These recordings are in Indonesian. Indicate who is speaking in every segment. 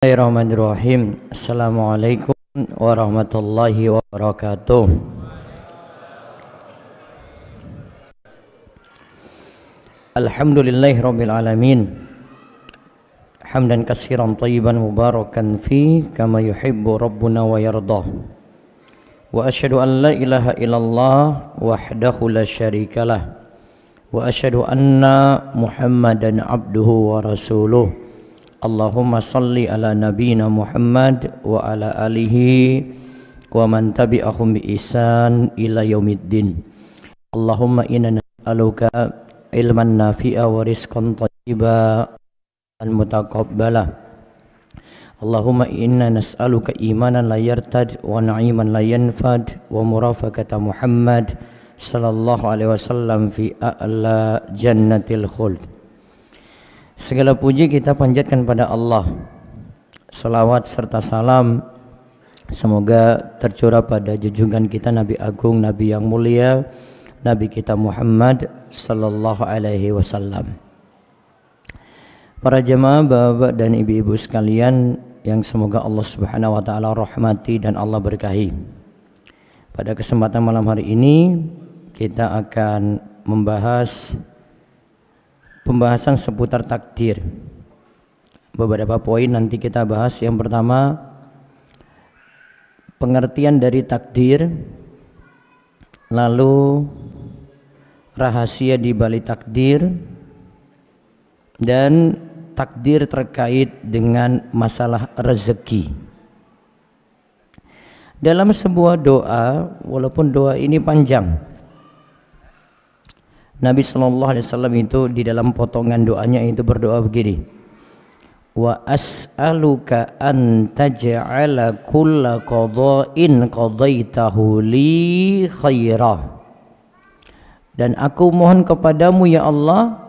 Speaker 1: Bismillahirrahmanirrahim. Assalamualaikum warahmatullahi wabarakatuh. Alhamdulillahirabbil alamin. Hamdan katsiran thayyiban mubarakan fi kama yuhibbu rabbuna wa yardah. Wa asyhadu an la ilaha illallah wahdahu la syarikalah. Wa asyhadu anna Muhammadan abduhu wa rasuluh. Allahumma salli ala nabiyyina Muhammad wa ala alihi wa man tabi'ahum bi ihsan ila yaumiddin. Allahumma inna nas'aluka ilman nafi'a wa rizqan thayyiban mutaqabbala. Allahumma inna nas'aluka imanan la yartad wa na'iman la yanfad wa murafaqata Muhammad sallallahu alaihi wasallam fi a'la jannatil khuld. Segala puji kita panjatkan pada Allah. Salawat serta salam semoga tercurah pada junjungan kita Nabi Agung, Nabi yang mulia, Nabi kita Muhammad sallallahu alaihi wasallam. Para jemaah, bapak dan ibu-ibu sekalian yang semoga Allah Subhanahu wa taala rahmati dan Allah berkahi. Pada kesempatan malam hari ini kita akan membahas pembahasan seputar takdir. Beberapa poin nanti kita bahas. Yang pertama, pengertian dari takdir, lalu rahasia di balik takdir, dan takdir terkait dengan masalah rezeki. Dalam sebuah doa, walaupun doa ini panjang, Nabi sallallahu alaihi wasallam itu di dalam potongan doanya itu berdoa begini. Wa as'aluka an taj'ala kulla qada'in qadaitahu li khaira. Dan aku mohon kepadamu ya Allah,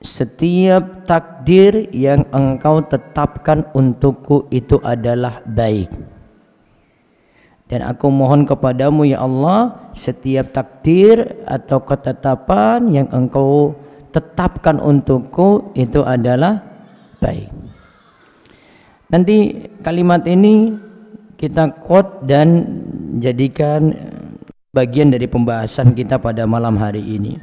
Speaker 1: setiap takdir yang engkau tetapkan untukku itu adalah baik. Dan aku mohon kepadamu ya Allah, setiap takdir atau ketetapan yang engkau tetapkan untukku itu adalah baik. Nanti kalimat ini kita quote dan jadikan bagian dari pembahasan kita pada malam hari ini.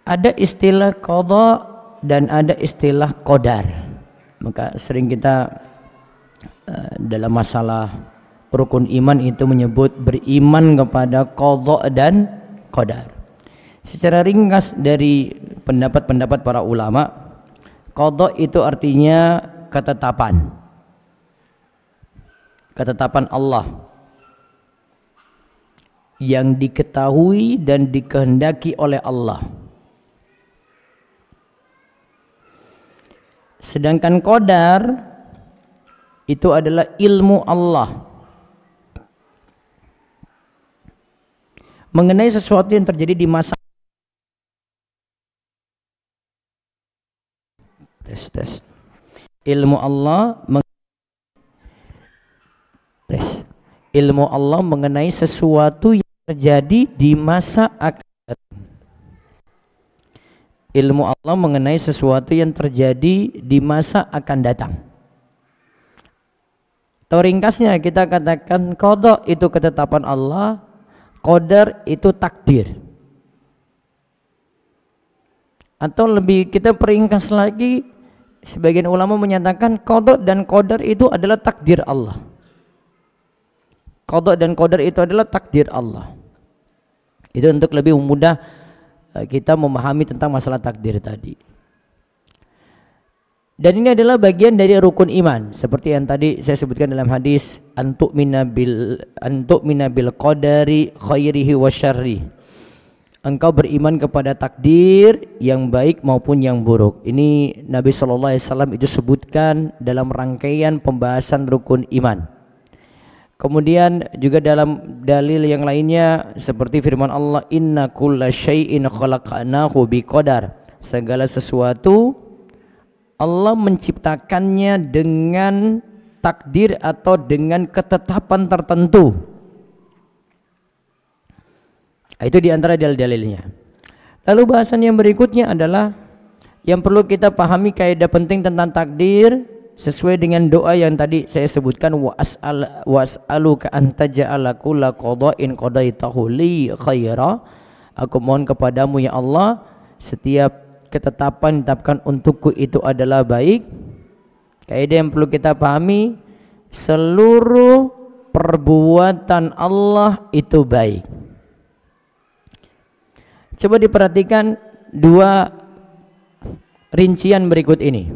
Speaker 1: Ada istilah qada dan ada istilah qadar. Maka sering kita dalam masalah rukun iman itu menyebut beriman kepada qada dan qadar. Secara ringkas dari pendapat-pendapat para ulama, qada itu artinya ketetapan. Ketetapan Allah yang diketahui dan dikehendaki oleh Allah. Sedangkan qadar itu adalah ilmu Allah mengenai sesuatu yang terjadi di masa ilmu Allah ilmu Allah mengenai sesuatu yang terjadi di masa akan datang. Ilmu Allah mengenai sesuatu yang terjadi di masa akan datang. Atau ringkasnya kita katakan qada itu ketetapan Allah, qadar itu takdir. Atau lebih kita peringkas lagi, sebagian ulama menyatakan qada dan qadar itu adalah takdir Allah. Qada dan qadar itu adalah takdir Allah. Itu untuk lebih mudah kita memahami tentang masalah takdir tadi. Dan ini adalah bagian dari rukun iman, seperti yang tadi saya sebutkan dalam hadis antu'mina bil qadari khairihi wa syarri. Engkau beriman kepada takdir yang baik maupun yang buruk. Ini Nabi sallallahu alaihi wasallam itu sebutkan dalam rangkaian pembahasan rukun iman. Kemudian juga dalam dalil yang lainnya seperti firman Allah, inna kulla syai'in khalaqnahu biqadar. Segala sesuatu Allah menciptakannya dengan takdir atau dengan ketetapan tertentu. Itu diantara dalil-dalilnya. Lalu bahasan yang berikutnya adalah Yang perlu kita pahami kaidah penting tentang takdir sesuai dengan doa yang tadi saya sebutkan, was'aluka an taj'ala kulla qada'in qadaitahu li khaira. Aku mohon kepadamu ya Allah, setiap ketetapan ditetapkan untukku itu adalah baik. Kaidah yang perlu kita pahami, seluruh perbuatan Allah itu baik. Coba diperhatikan dua rincian berikut ini.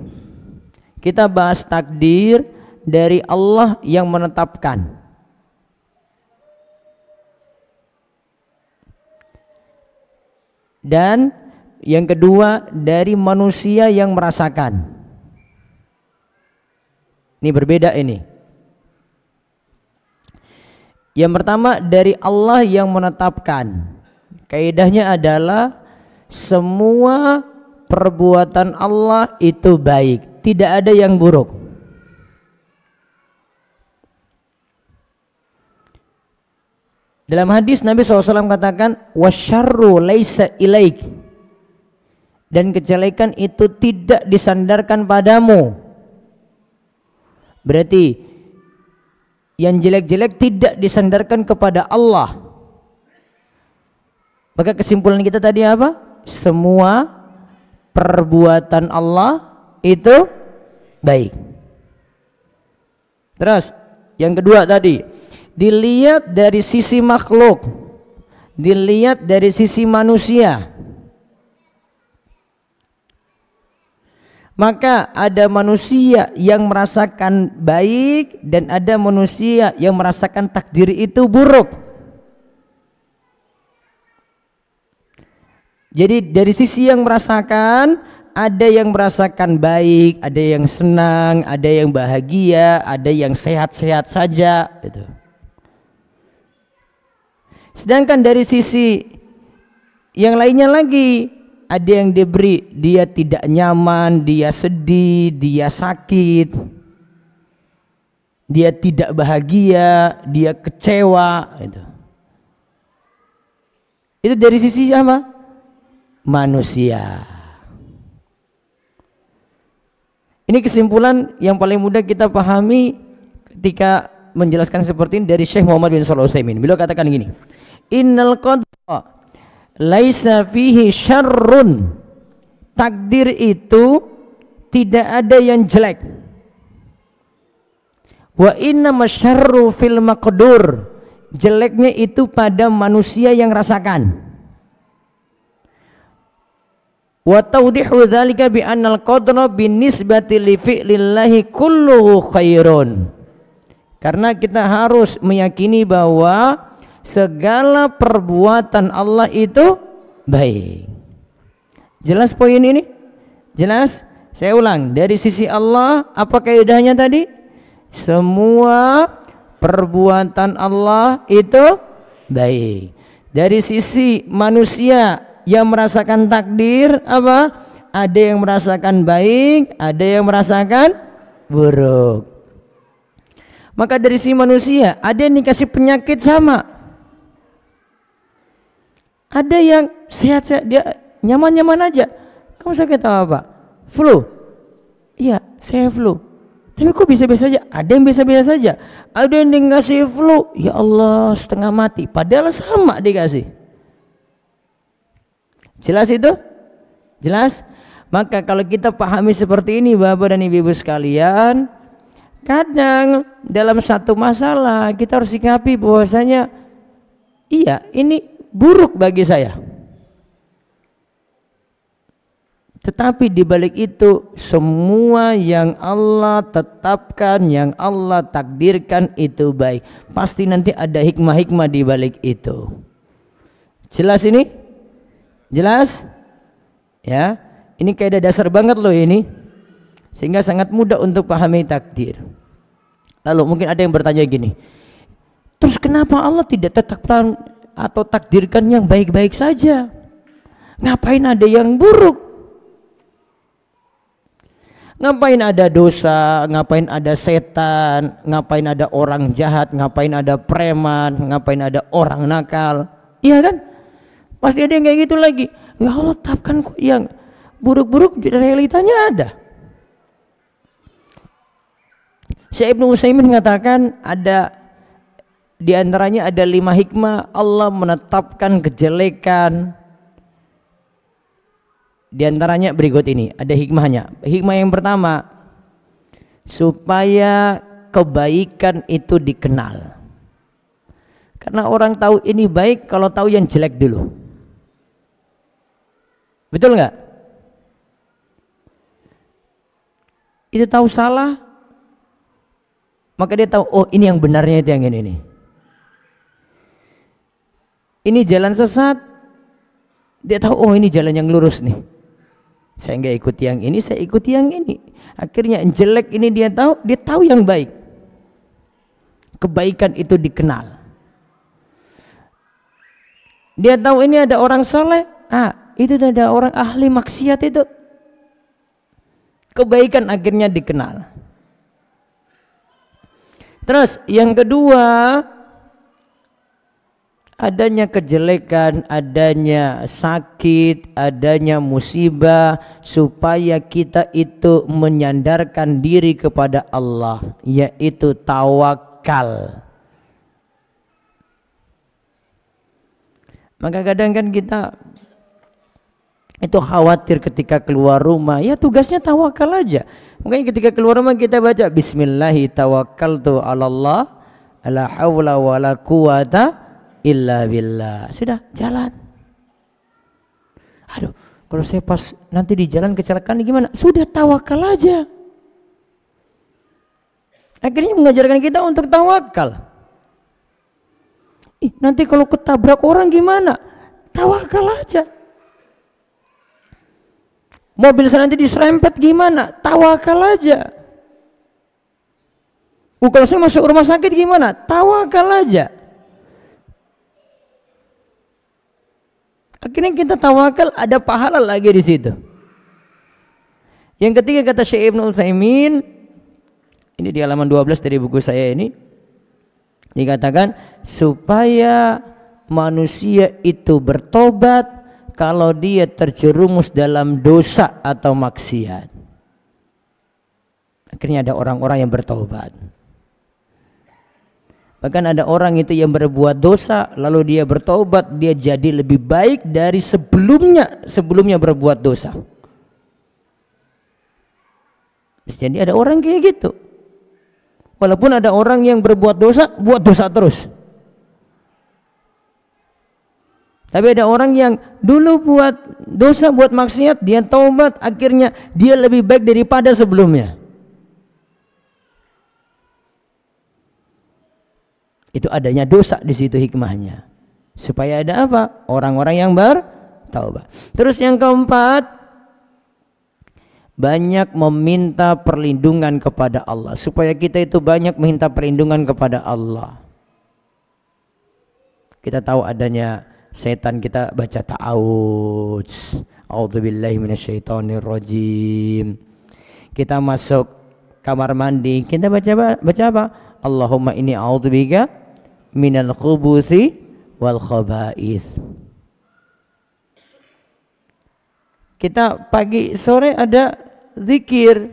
Speaker 1: Kita bahas takdir dari Allah yang menetapkan. Dan yang kedua dari manusia yang merasakan. Ini berbeda ini. Yang pertama dari Allah yang menetapkan. Kaidahnya adalah semua perbuatan Allah itu baik, tidak ada yang buruk. Dalam hadis Nabi SAW katakan, wasyarru laisa ilaik, dan kejelekan itu tidak disandarkan padamu. Berarti yang jelek-jelek tidak disandarkan kepada Allah. Maka kesimpulan kita tadi apa? Semua perbuatan Allah itu baik. Terus yang kedua tadi, dilihat dari sisi makhluk, dilihat dari sisi manusia. Maka ada manusia yang merasakan baik dan ada manusia yang merasakan takdir itu buruk. Jadi dari sisi yang merasakan, ada yang merasakan baik, ada yang senang, ada yang bahagia, ada yang sehat-sehat saja gitu. Sedangkan dari sisi yang lainnya lagi, ada yang diberi, dia tidak nyaman, dia sedih, dia sakit, dia tidak bahagia, dia kecewa gitu. Itu dari sisi apa? Manusia. Ini kesimpulan yang paling mudah kita pahami ketika menjelaskan seperti ini dari Syekh Muhammad bin Shalih Al-Utsaimin. Beliau katakan gini, innal qadra laisa fihi syarrun. Takdir itu tidak ada yang jelek. Wa inna masyarru fil maqdur. Jeleknya itu pada manusia yang rasakan. Wa tawdihu dzalika bi annal qadra binisbati li fi'lillahi kulluhu khairun. Karena kita harus meyakini bahwa segala perbuatan Allah itu baik. Jelas poin ini? Jelas? Saya ulang, dari sisi Allah apa kaidahnya tadi? Semua perbuatan Allah itu baik. Dari sisi manusia yang merasakan takdir apa? Ada yang merasakan baik, ada yang merasakan buruk. Maka dari si manusia ada yang dikasih penyakit sama, ada yang sehat-sehat, dia nyaman-nyaman aja. Kamu sakit apa? Flu. Iya, saya flu. Tapi kok bisa-bisa saja? Ada yang bisa-bisa saja. Ada yang dikasih flu, ya Allah setengah mati, padahal sama dikasih. Jelas itu? Jelas? Maka kalau kita pahami seperti ini Bapak dan Ibu sekalian, kadang dalam satu masalah kita harus sikapi bahwasanya iya ini buruk bagi saya. Tetapi di balik itu semua yang Allah tetapkan, yang Allah takdirkan itu baik. Pasti nanti ada hikmah-hikmah di balik itu. Jelas ini? Jelas? Ya, ini kaidah dasar banget loh ini. Sehingga sangat mudah untuk pahami takdir. Lalu mungkin ada yang bertanya gini, terus kenapa Allah tidak tetapkan atau takdirkan yang baik-baik saja? Ngapain ada yang buruk? Ngapain ada dosa, ngapain ada setan, ngapain ada orang jahat, ngapain ada preman, ngapain ada orang nakal? Iya kan? Pasti ada yang kayak gitu lagi. Ya Allah tetapkan kok yang buruk-buruk realitanya ada. Syekh Ibnu Utsaimin mengatakan ada di antaranya ada 5 hikmah Allah menetapkan kejelekan. Di antaranya berikut ini, ada hikmahnya. Hikmah yang pertama, supaya kebaikan itu dikenal. Karena orang tahu ini baik kalau tahu yang jelek dulu. Betul nggak? Itu tahu salah, maka dia tahu, oh ini yang benarnya itu yang ini. Ini jalan sesat, dia tahu, oh ini jalan yang lurus nih. Saya nggak ikuti yang ini, saya ikuti yang ini. Akhirnya yang jelek ini dia tahu yang baik. Kebaikan itu dikenal. Dia tahu ini ada orang saleh, itu ada orang ahli maksiat itu. Kebaikan akhirnya dikenal. Terus yang kedua, adanya kejelekan, adanya sakit, adanya musibah, supaya kita itu menyandarkan diri kepada Allah, yaitu tawakal. Maka kadang kan kita itu khawatir ketika keluar rumah, ya tugasnya tawakal aja. Makanya ketika keluar rumah kita baca Bismillahi tawakkaltu 'alallah, la haula wala quwata illa billah. Sudah jalan. Aduh, kalau saya pas nanti di jalan kecelakaan gimana? Sudah tawakal aja. Akhirnya mengajarkan kita untuk tawakal. Nanti kalau ketabrak orang gimana? Tawakal aja. Mobil saya nanti diserempet gimana? Tawakal aja. Kalau saya masuk rumah sakit gimana? Tawakal aja. Akhirnya kita tawakal, ada pahala lagi di situ. Yang ketiga kata Syekh Ibnu Utsaimin, ini di halaman 12 dari buku saya ini, dikatakan supaya manusia itu bertobat kalau dia terjerumus dalam dosa atau maksiat. Akhirnya ada orang-orang yang bertobat. Bahkan ada orang itu yang berbuat dosa lalu dia bertobat, dia jadi lebih baik dari sebelumnya berbuat dosa. Jadi ada orang kayak gitu. Walaupun ada orang yang berbuat dosa, buat dosa terus. Tapi ada orang yang dulu buat dosa, buat maksiat, dia taubat, akhirnya dia lebih baik daripada sebelumnya. Itu adanya dosa di situ hikmahnya. Supaya ada apa? Orang-orang yang bertaubat. Terus yang keempat, banyak meminta perlindungan kepada Allah. Supaya kita itu banyak meminta perlindungan kepada Allah. Kita tahu adanya setan, kita baca ta'awudz. A'udzubillahi minasyaitonirrajim. Kita masuk kamar mandi, kita baca apa? Allahumma inni a'udzubika minal khubuthi wal khaba'ith. Kita pagi sore ada zikir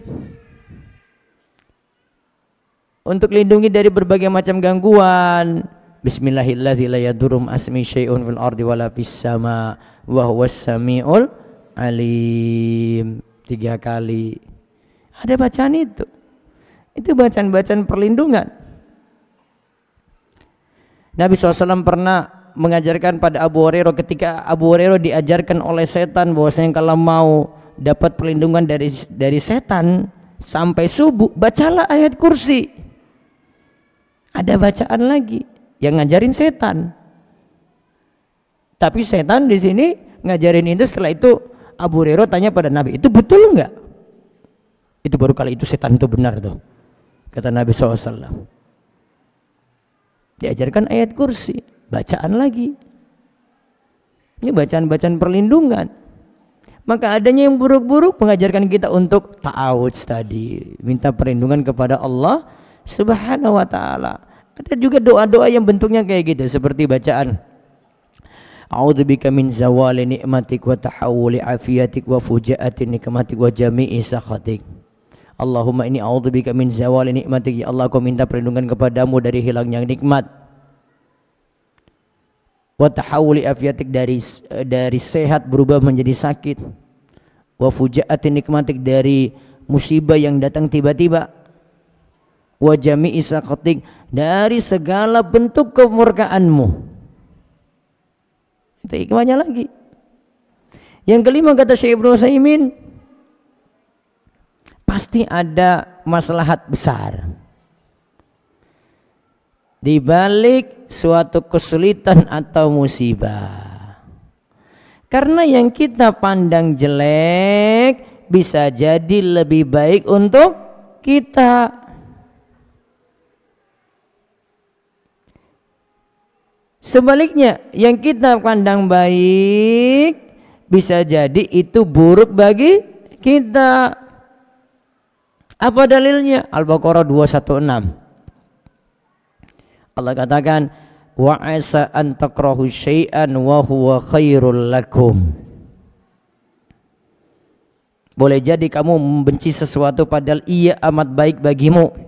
Speaker 1: untuk lindungi dari berbagai macam gangguan. Bismillahirrahmanirrahim, la yadurum asmi syai'un fil ardi wala fis sama wa huwas samiul alim. 3 kali. Ada bacaan itu. Itu bacaan-bacaan perlindungan. Nabi SAW pernah mengajarkan pada Abu Hurairah, ketika Abu Hurairah diajarkan oleh setan bahwasanya kalau mau dapat perlindungan dari setan sampai subuh, bacalah ayat kursi. Ada bacaan lagi yang ngajarin setan. Tapi setan di sini ngajarin itu, setelah itu Abu Hurairah tanya pada Nabi, itu betul enggak? Itu baru kali itu setan itu benar tuh. Kata Nabi SAW. Diajarkan ayat kursi, bacaan lagi. Ini bacaan-bacaan perlindungan. Maka adanya yang buruk-buruk mengajarkan kita untuk ta'awudz tadi, minta perlindungan kepada Allah Subhanahu wa taala. Ada juga doa-doa yang bentuknya kayak gitu, seperti bacaan A'udzubika min zawali ni'matik wa tahawuli afiyatik wa fujaati nikmatik wa jami'i sakhatik. Allahumma inni a'udzubika min zawali ni'matik. Ya Allah, aku minta perlindungan kepadamu dari hilangnya nikmat. Wa tahawuli afiyatik, dari sehat berubah menjadi sakit. Wa fujaati nikmatik, dari musibah yang datang tiba-tiba. Wa jami'i sakhatik, dari segala bentuk kemurkaanmu. Itu hikmahnya lagi. Yang kelima kata Syekh Ibnu Utsaimin, pasti ada maslahat besar di balik suatu kesulitan atau musibah. Karena yang kita pandang jelek bisa jadi lebih baik untuk kita. Sebaliknya, yang kita pandang baik bisa jadi itu buruk bagi kita. Apa dalilnya? Al-Baqarah 216. Allah katakan, wa asa an takrahu syai'an wa huwa khairul lakum. Boleh jadi kamu membenci sesuatu padahal ia amat baik bagimu.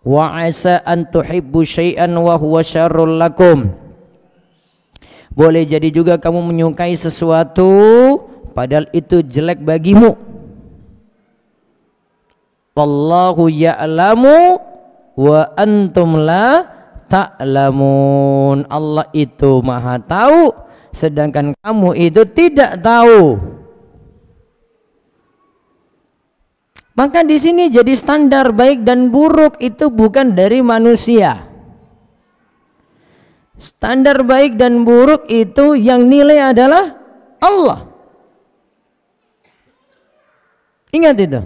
Speaker 1: Wa asa an tuhibbu syai'an wa huwa syarrul lakum. Boleh jadi juga kamu menyukai sesuatu padahal itu jelek bagimu. Wallahu ya'lamu wa antum la ta'lamun. Allah itu maha tahu sedangkan kamu itu tidak tahu. Maka di sini jadi standar baik dan buruk itu bukan dari manusia. Standar baik dan buruk itu yang nilai adalah Allah. Ingat itu.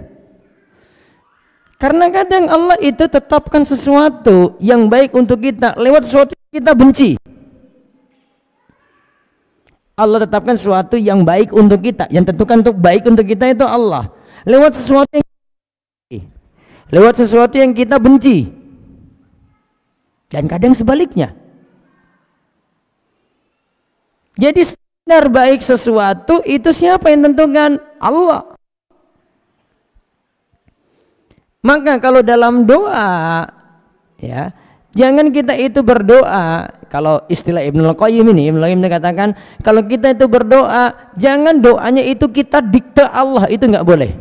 Speaker 1: Karena kadang Allah itu tetapkan sesuatu yang baik untuk kita lewat sesuatu yang kita benci. Allah tetapkan sesuatu yang baik untuk kita, yang tentukan untuk baik untuk kita itu Allah. Lewat sesuatu yang kita benci. Dan kadang sebaliknya. Jadi standar baik sesuatu itu siapa yang tentukan? Allah. Maka kalau dalam doa, ya, jangan kita itu berdoa. Kalau istilah Ibnul Qayyim ini, Ibnul Qayyim katakan, kalau kita itu berdoa, jangan doanya itu kita dikte Allah, itu nggak boleh.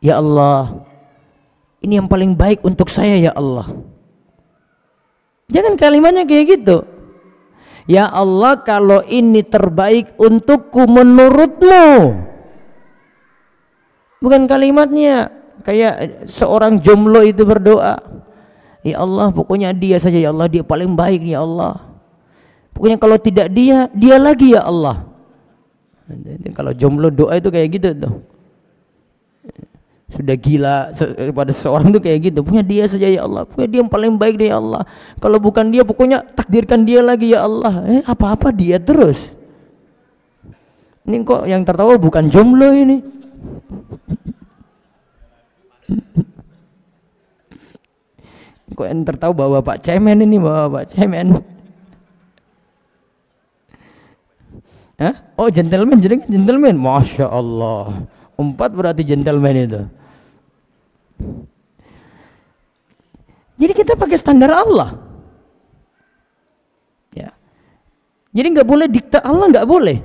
Speaker 1: Ya Allah, ini yang paling baik untuk saya ya Allah. Jangan kalimatnya kayak gitu. Ya Allah, kalau ini terbaik untukku menurutmu. Bukan kalimatnya kayak seorang jomblo itu berdoa. Ya Allah, pokoknya dia saja ya Allah, dia paling baik ya Allah. Pokoknya kalau tidak dia, dia lagi ya Allah. Kalau jomblo doa itu kayak gitu tuh. Sudah gila pada seorang itu kayak gitu. Pokoknya dia saja ya Allah, pokoknya dia yang paling baik deh ya Allah. Kalau bukan dia, pokoknya takdirkan dia lagi ya Allah. Apa-apa dia terus. Ini kok yang tertawa bukan jomblo ini. Kok yang tertawa bawa Pak Cemen ini, bawa Pak Cemen. Hah? Oh, gentleman, jadi gentleman. Masya Allah. 4 berarti gentleman itu. Jadi kita pakai standar Allah. Ya. Jadi nggak boleh dikta Allah, nggak boleh.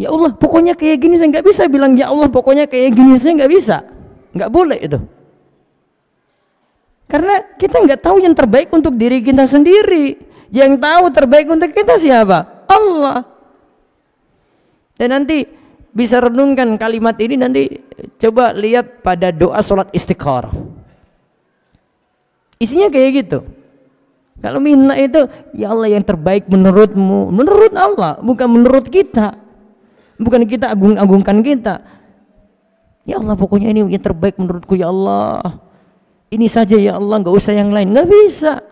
Speaker 1: Ya Allah, pokoknya kayak gini saya nggak bisa bilang ya Allah, pokoknya kayak gini saya nggak bisa, nggak boleh itu. Karena kita nggak tahu yang terbaik untuk diri kita sendiri. Yang tahu terbaik untuk kita siapa? Allah. Dan nanti bisa renungkan kalimat ini, nanti coba lihat pada doa sholat istikharah. Isinya kayak gitu. Kalau minta itu, ya Allah yang terbaik menurutmu, menurut Allah, bukan menurut kita. Bukan kita agung-agungkan kita. Ya Allah, pokoknya ini yang terbaik menurutku ya Allah. Ini saja ya Allah, nggak usah yang lain. Nggak bisa.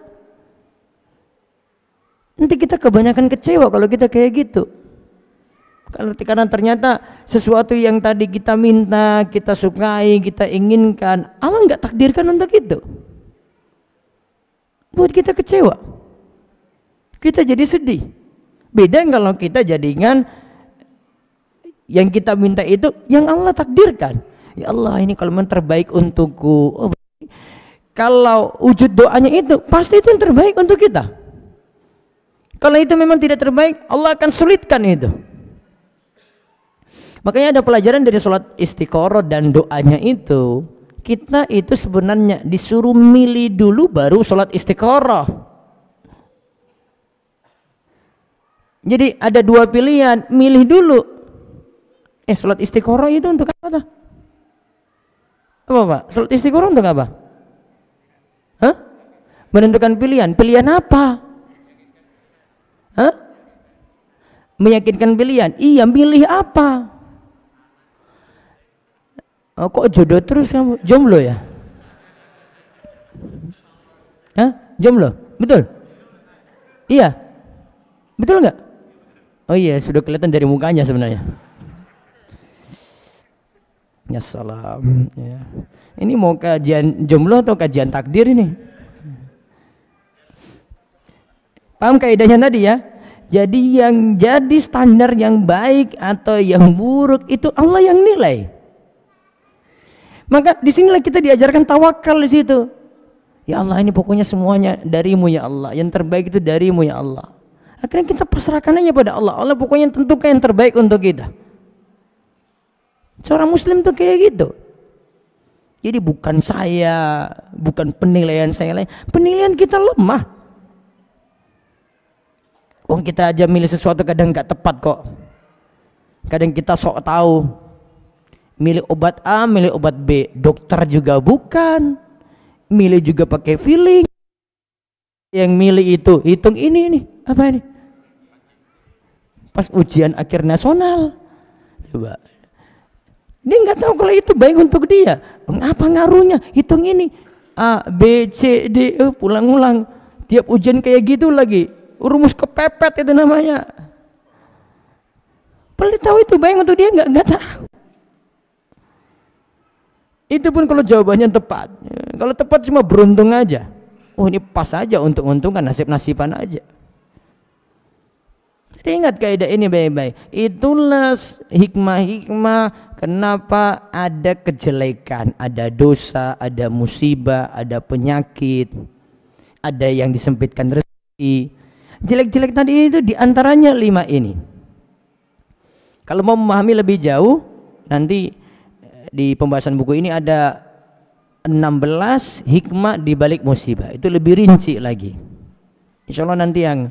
Speaker 1: Nanti kita kebanyakan kecewa kalau kita kayak gitu. Karena ternyata sesuatu yang tadi kita minta, kita sukai, kita inginkan, Allah nggak takdirkan untuk itu. Buat kita kecewa. kita jadi sedih. Beda kalau kita jadikan yang kita minta itu yang Allah takdirkan. Ya Allah, ini kalau memang terbaik untukku. Oh, kalau wujud doanya itu pasti itu yang terbaik untuk kita. Kalau itu memang tidak terbaik, Allah akan sulitkan itu. Makanya ada pelajaran dari sholat istikharah dan doanya itu, kita itu sebenarnya disuruh milih dulu baru sholat istikharah. Jadi ada dua pilihan, milih dulu. Sholat istikharah itu untuk apa? Apa Pak? Sholat istikharah untuk apa? Hah? Menentukan pilihan. Pilihan apa? Hah? Meyakinkan pilihan. Iya, milih apa? Oh, kok jodoh terus kamu? Jomblo ya? Hah? Jomblo? Betul? Iya? Betul nggak? Oh iya, sudah kelihatan dari mukanya sebenarnya. Ya salam. Ya. Ini mau kajian jomblo atau kajian takdir ini? Paham kaidahnya tadi ya? Jadi yang jadi standar yang baik atau yang buruk itu Allah yang nilai. Maka disinilah kita diajarkan tawakal di situ. Ya Allah, ini pokoknya semuanya darimu ya Allah. Yang terbaik itu darimu ya Allah. Akhirnya kita pasrahkan aja pada Allah. Allah pokoknya tentukan yang terbaik untuk kita. Seorang muslim tuh kayak gitu. Jadi bukan saya, bukan penilaian saya lain. Penilaian kita lemah. Wong kita aja milih sesuatu kadang nggak tepat kok. Kadang kita sok tahu. Milih obat A, milih obat B. Dokter juga bukan. Milih juga pakai feeling. Yang milih itu hitung ini apa ini? Pas ujian akhir nasional. Coba. Dia nggak tahu kalau itu baik untuk dia. Apa ngaruhnya? Hitung ini A, B, C, D, pulang-ulang. Tiap ujian kayak gitu lagi. Rumus kepepet itu namanya. Perlu tahu itu baik untuk dia, nggak tahu. Itu pun kalau jawabannya tepat. Kalau tepat cuma beruntung aja. Oh, ini pas aja, untung-untungan, nasib-nasiban aja. Jadi ingat kaidah ini baik-baik. Itulah hikmah-hikmah kenapa ada kejelekan, ada dosa, ada musibah, ada penyakit, ada yang disempitkan rezeki. Jelek-jelek tadi itu diantaranya 5 ini. Kalau mau memahami lebih jauh, nanti di pembahasan buku ini ada 16 hikmah di balik musibah. Itu lebih rinci lagi. Insya Allah nanti yang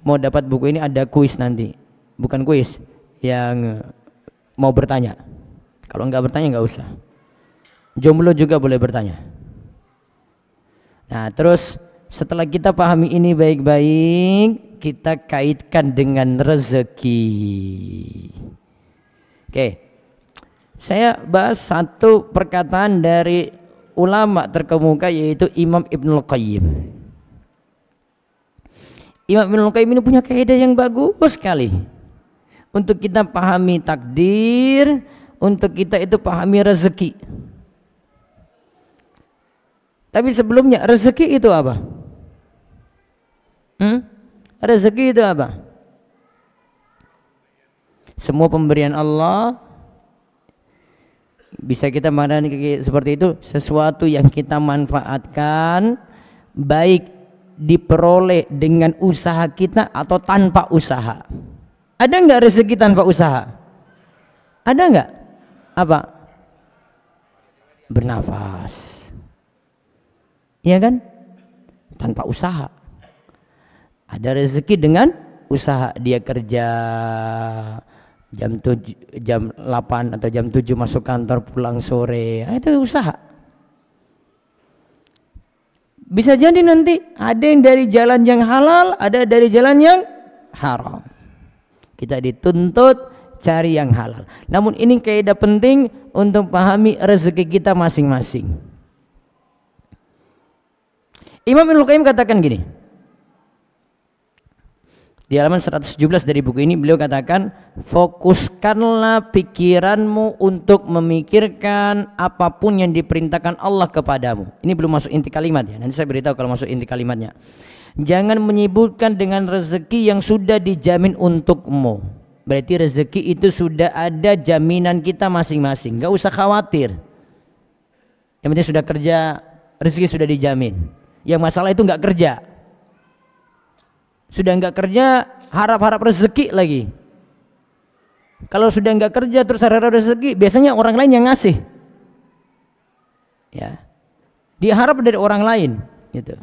Speaker 1: mau dapat buku ini ada kuis nanti. Bukan kuis, yang mau bertanya. Kalau nggak bertanya nggak usah. Jomblo juga boleh bertanya. Nah terus setelah kita pahami ini baik-baik, kita kaitkan dengan rezeki. Oke, saya bahas satu perkataan dari ulama terkemuka yaitu Imam Ibnul Qayyim. Imam Ibnul Qayyim ini punya kaidah yang bagus sekali untuk kita pahami takdir, untuk kita itu pahami rezeki. Tapi sebelumnya rezeki itu apa? Rezeki itu apa? Semua pemberian Allah. Bisa kita maknai seperti itu, sesuatu yang kita manfaatkan baik diperoleh dengan usaha kita atau tanpa usaha. Ada nggak rezeki tanpa usaha? Ada nggak? Apa? Bernafas. Iya kan? Tanpa usaha. Ada rezeki dengan usaha. Dia kerja jam 8 atau jam 7 masuk kantor, pulang sore. Itu usaha. Bisa jadi nanti ada yang dari jalan yang halal, ada dari jalan yang haram. Kita dituntut cari yang halal. Namun ini kaidah penting untuk pahami rezeki kita masing-masing. Imam Ibnul Qayyim katakan gini. Di halaman 117 dari buku ini beliau katakan, fokuskanlah pikiranmu untuk memikirkan apapun yang diperintahkan Allah kepadamu. Ini belum masuk inti kalimat ya. Nanti saya beritahu kalau masuk inti kalimatnya. Jangan menyibukkan dengan rezeki yang sudah dijamin untukmu. Berarti rezeki itu sudah ada jaminan kita masing-masing. Gak usah khawatir. Yang penting sudah kerja, rezeki sudah dijamin. Yang masalah itu gak kerja. Sudah gak kerja, harap-harap rezeki lagi. Kalau sudah gak kerja terus harap rezeki, biasanya orang lain yang ngasih. Ya, diharap dari orang lain, gitu.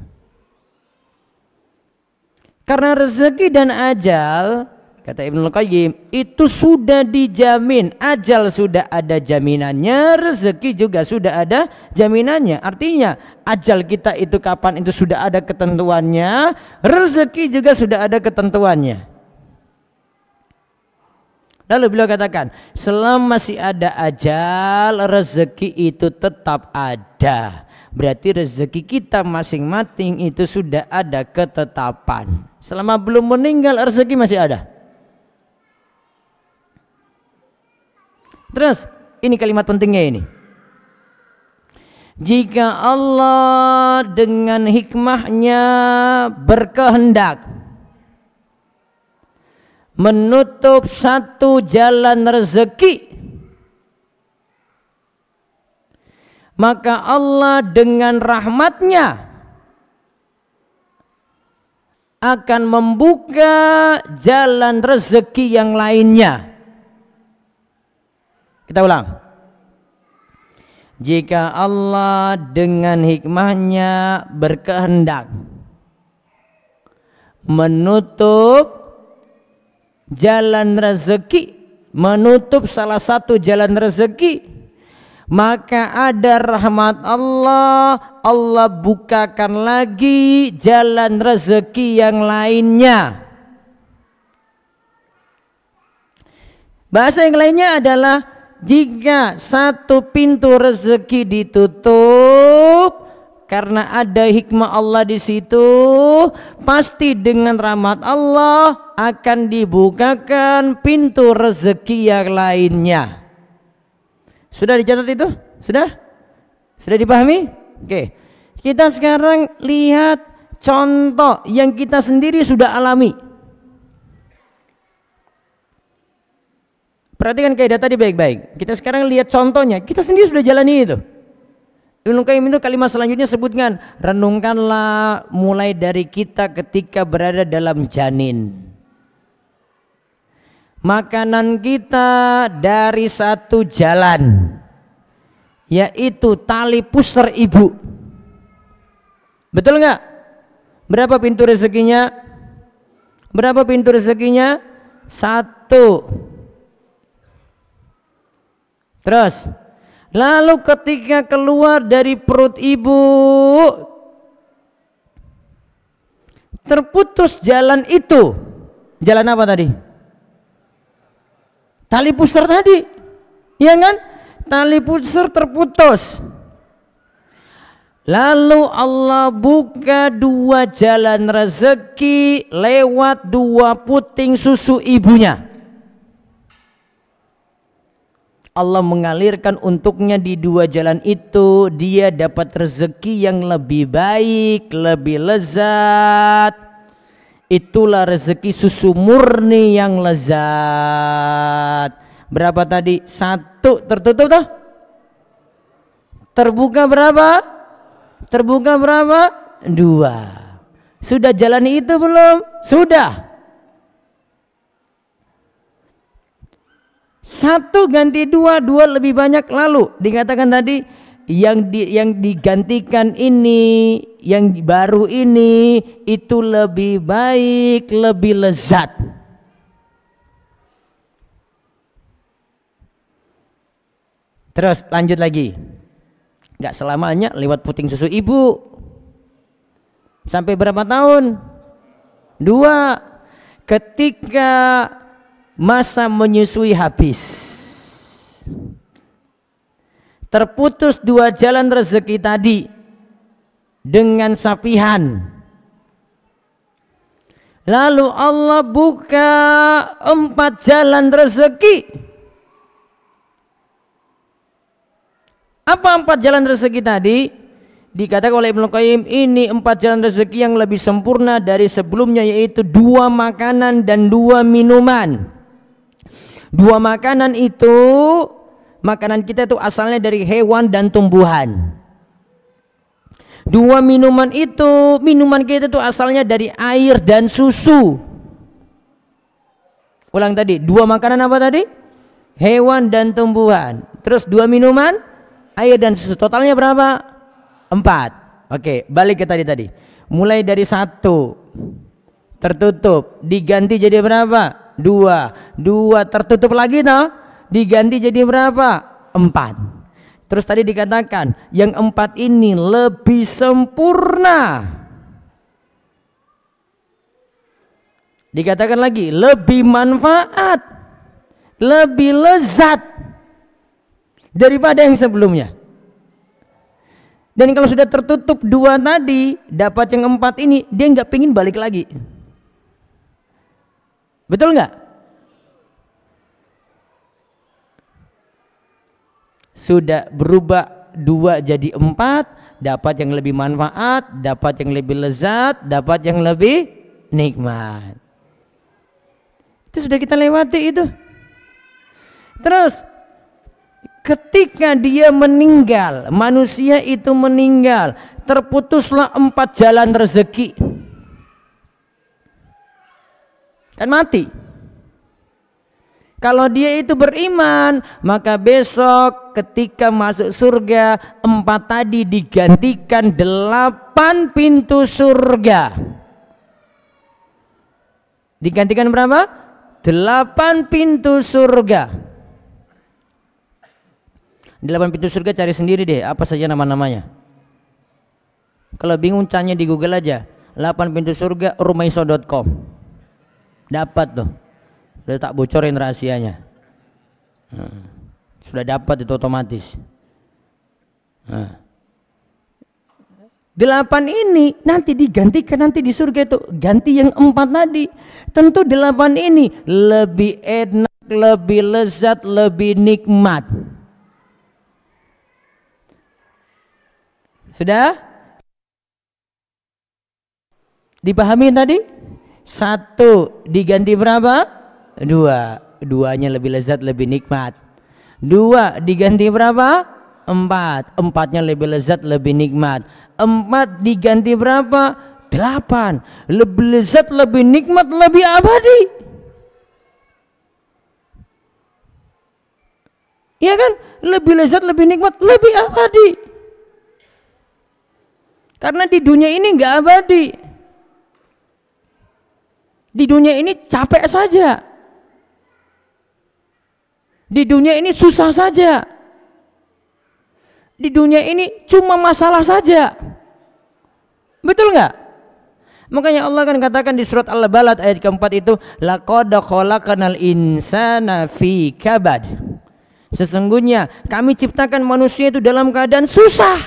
Speaker 1: Karena rezeki dan ajal, kata Ibnul Qayyim, itu sudah dijamin. Ajal sudah ada jaminannya, rezeki juga sudah ada jaminannya. Artinya ajal kita itu kapan itu sudah ada ketentuannya, rezeki juga sudah ada ketentuannya. Lalu beliau katakan, selama masih ada ajal, rezeki itu tetap ada. Berarti rezeki kita masing-masing itu sudah ada ketetapan. Selama belum meninggal, rezeki masih ada. Terus, ini kalimat pentingnya ini. Jika Allah dengan hikmahnya berkehendak menutup satu jalan rezeki, maka Allah dengan rahmatnya akan membuka jalan rezeki yang lainnya. Kita ulang. Jika Allah dengan hikmahnya berkehendak menutup jalan rezeki, menutup salah satu jalan rezeki, maka ada rahmat Allah, Allah bukakan lagi jalan rezeki yang lainnya. Bahasa yang lainnya adalah jika satu pintu rezeki ditutup karena ada hikmah Allah di situ, pasti dengan rahmat Allah akan dibukakan pintu rezeki yang lainnya. Sudah dicatat itu? Sudah? Sudah dipahami? Oke. Kita sekarang lihat contoh yang kita sendiri sudah alami. Perhatikan kaidah tadi baik-baik. Kita sekarang lihat contohnya. Kita sendiri sudah jalani itu. Ibnu Qayyim itu kalimat selanjutnya sebutkan, renungkanlah mulai dari kita ketika berada dalam janin. Makanan kita dari satu jalan, yaitu tali pusar ibu. Betul nggak? Berapa pintu rezekinya? Berapa pintu rezekinya? Satu. Terus, lalu ketika keluar dari perut ibu, terputus jalan itu. Jalan apa tadi? Tali pusar tadi, ya kan? Tali pusar terputus. Lalu Allah buka dua jalan rezeki lewat dua puting susu ibunya. Allah mengalirkan untuknya di dua jalan itu, dia dapat rezeki yang lebih baik, lebih lezat. Itulah rezeki susu murni yang lezat. Berapa tadi? Satu tertutup toh? Terbuka berapa? Terbuka berapa? Dua. Sudah jalani itu belum? Sudah. Satu ganti dua, dua lebih banyak. Lalu dikatakan tadi yang digantikan ini, yang baru ini itu lebih baik, lebih lezat. Terus lanjut lagi. Gak selamanya lewat puting susu ibu. Sampai berapa tahun? 2. Ketika masa menyusui habis, terputus dua jalan rezeki tadi dengan sapihan, lalu Allah buka 4 jalan rezeki. Apa 4 jalan rezeki tadi? dikatakan oleh Ibnu Qayyim, ini 4 jalan rezeki yang lebih sempurna dari sebelumnya, yaitu 2 makanan dan 2 minuman. 2 makanan itu, makanan kita itu asalnya dari hewan dan tumbuhan. 2 minuman itu, minuman kita itu asalnya dari air dan susu. Ulang tadi, 2 makanan apa tadi? Hewan dan tumbuhan. Terus 2 minuman, air dan susu. Totalnya berapa? 4. Oke, balik ke tadi. Mulai dari 1 tertutup, diganti jadi berapa? 2 tertutup lagi toh, diganti jadi berapa? 4. Terus tadi dikatakan yang 4 ini lebih sempurna. Dikatakan lagi lebih manfaat, lebih lezat daripada yang sebelumnya. Dan kalau sudah tertutup 2 tadi, dapat yang 4 ini, dia nggak pengen balik lagi. Betul nggak? Sudah berubah 2 jadi 4, dapat yang lebih manfaat, dapat yang lebih lezat, dapat yang lebih nikmat. Itu sudah kita lewati itu. Terus ketika dia meninggal, manusia itu meninggal, terputuslah 4 jalan rezeki. Kan mati. Kalau dia itu beriman, maka besok ketika masuk surga, 4 tadi digantikan 8 pintu surga. Digantikan berapa? 8 pintu surga. 8 pintu surga cari sendiri deh, apa saja nama-namanya. Kalau bingung tanya di Google aja, 8 pintu surga rumaiso.com. Dapat tuh. Sudah tak bocorin rahasianya. Sudah dapat itu otomatis. 8 ini nanti digantikan, nanti di surga itu ganti yang 4 tadi. Tentu 8 ini lebih enak, lebih lezat, lebih nikmat. Sudah dipahami tadi? 1 diganti berapa? 2-nya lebih lezat, lebih nikmat. 2 diganti berapa? 4. 4-nya lebih lezat, lebih nikmat. 4 diganti berapa? 8. Lebih lezat, lebih nikmat, lebih abadi. Iya kan? Lebih lezat, lebih nikmat, lebih abadi. Karena di dunia ini nggak abadi. Di dunia ini capek saja. Di dunia ini susah saja. Di dunia ini cuma masalah saja. Betul nggak? Makanya Allah kan katakan di surat Al-Balad ayat keempat itu, laqad khalaqnal insana fi kabad. Sesungguhnya kami ciptakan manusia itu dalam keadaan susah.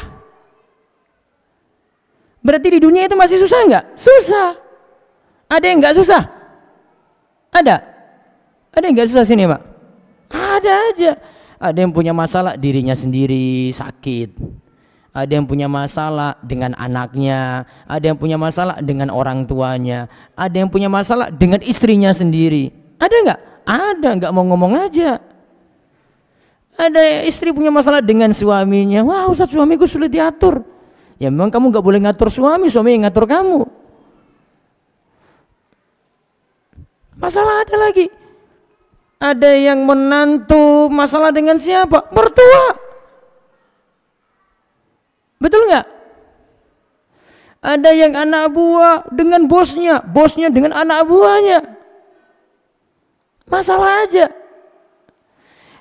Speaker 1: Berarti di dunia itu masih susah nggak? Susah. Ada yang nggak susah? Ada? Ada yang nggak susah sini, Pak? Ada aja. Ada yang punya masalah dirinya sendiri sakit. Ada yang punya masalah dengan anaknya. Ada yang punya masalah dengan orang tuanya. Ada yang punya masalah dengan istrinya sendiri. Ada nggak? Ada, nggak mau ngomong aja. Ada istri punya masalah dengan suaminya. Wah, Ustaz, suamiku sulit diatur. Ya memang kamu nggak boleh ngatur suami, suami yang ngatur kamu. Masalah ada lagi. Ada yang menantu masalah dengan siapa? Mertua. Betul nggak? Ada yang anak buah dengan bosnya, bosnya dengan anak buahnya. Masalah aja.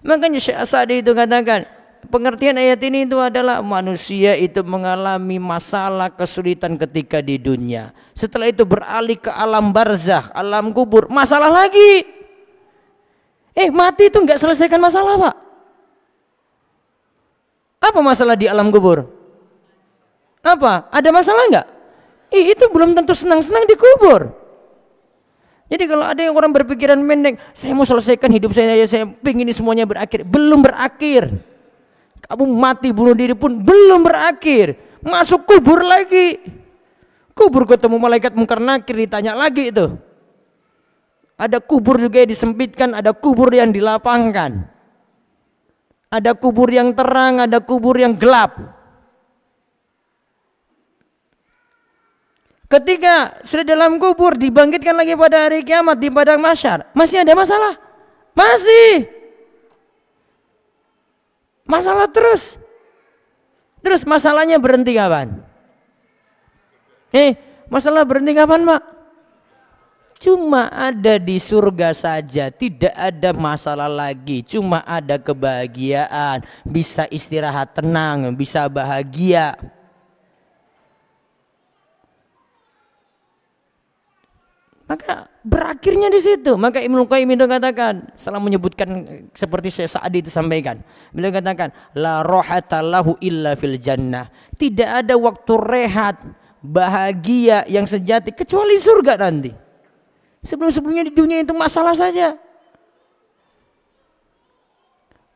Speaker 1: Makanya Syekh Sa'di itu katakan, pengertian ayat ini itu adalah manusia itu mengalami masalah kesulitan ketika di dunia. Setelah itu beralih ke alam barzakh, alam kubur, masalah lagi. Mati itu nggak selesaikan masalah, Pak. Apa masalah di alam kubur? Apa? Ada masalah nggak? Itu belum tentu senang-senang di kubur. Jadi kalau ada yang orang berpikiran pendek, saya mau selesaikan hidup saya pengen ini semuanya berakhir. Belum berakhir. Kamu mati bunuh diri pun belum berakhir. masuk kubur lagi. Kubur ketemu malaikat Munkar Nakir, ditanya lagi itu. Ada kubur juga yang disempitkan, ada kubur yang dilapangkan. Ada kubur yang terang, ada kubur yang gelap. Ketika sudah dalam kubur, dibangkitkan lagi pada hari kiamat di padang mahsyar, masih ada masalah? Masih. Masalah terus. Terus masalahnya berhenti kapan? Masalah berhenti kapan, Pak? Cuma ada di surga saja, tidak ada masalah lagi, cuma ada kebahagiaan, bisa istirahat tenang, bisa bahagia. Maka berakhirnya di situ. Maka Ibnu Qayyim itu katakan, setelah menyebutkan seperti Syekh Sa'di itu sampaikan, beliau katakan, la rohata lahu illa fil jannah. Tidak ada waktu rehat, bahagia yang sejati kecuali surga nanti. Sebelum-sebelumnya di dunia itu masalah saja.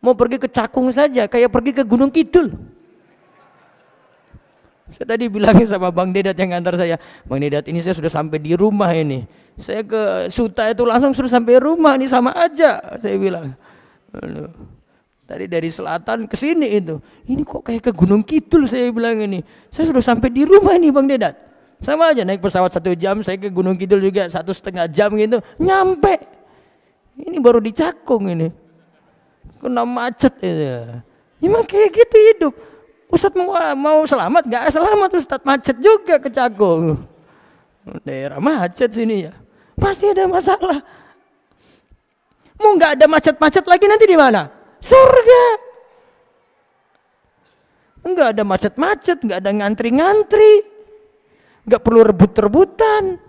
Speaker 1: Mau pergi ke Cakung saja kayak pergi ke Gunung Kidul. Saya tadi bilangin sama Bang Dedat yang antar saya, Bang Dedat ini saya sudah sampai di rumah ini. Saya ke Suta itu langsung sudah sampai rumah, ini sama aja. Saya bilang, tadi dari selatan ke sini itu, ini kok kayak ke Gunung Kidul, saya bilang ini. Saya sudah sampai di rumah ini Bang Dedat. Sama aja naik pesawat 1 jam, saya ke Gunung Kidul juga 1,5 jam gitu, nyampe. Ini baru di Cakung ini, kena macet itu. Emang kayak gitu hidup. Ustadz mau selamat, gak selamat Ustadz, macet juga ke Cakung. Daerah macet sini ya, pasti ada masalah. Mau gak ada macet-macet lagi nanti di mana? Surga. Enggak ada macet-macet, enggak ada ngantri-ngantri. Gak perlu rebut-rebutan.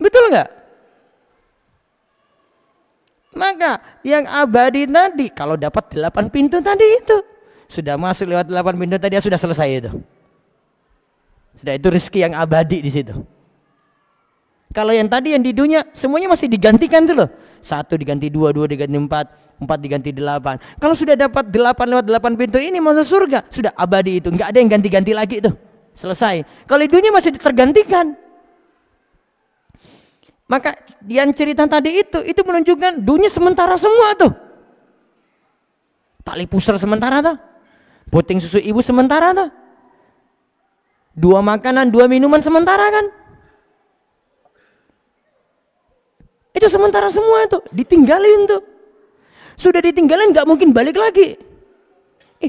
Speaker 1: Betul nggak? Maka yang abadi tadi, kalau dapat 8 pintu tadi itu, sudah masuk lewat 8 pintu tadi, sudah selesai itu. Sudah, itu rezeki yang abadi di situ. Kalau yang tadi yang di dunia semuanya masih digantikan tuh loh. 1 diganti 2, 2 diganti 4, 4 diganti 8. Kalau sudah dapat 8 lewat 8 pintu ini masuk surga, sudah abadi itu, nggak ada yang ganti-ganti lagi tuh. Selesai. Kalau di dunia masih tergantikan. Maka yang cerita tadi itu menunjukkan dunia sementara semua tuh. Tali pusar sementara tuh. Puting susu ibu sementara tuh. 2 makanan, 2 minuman sementara kan. Itu sementara semua tuh. Ditinggalin tuh. Sudah ditinggalin gak mungkin balik lagi.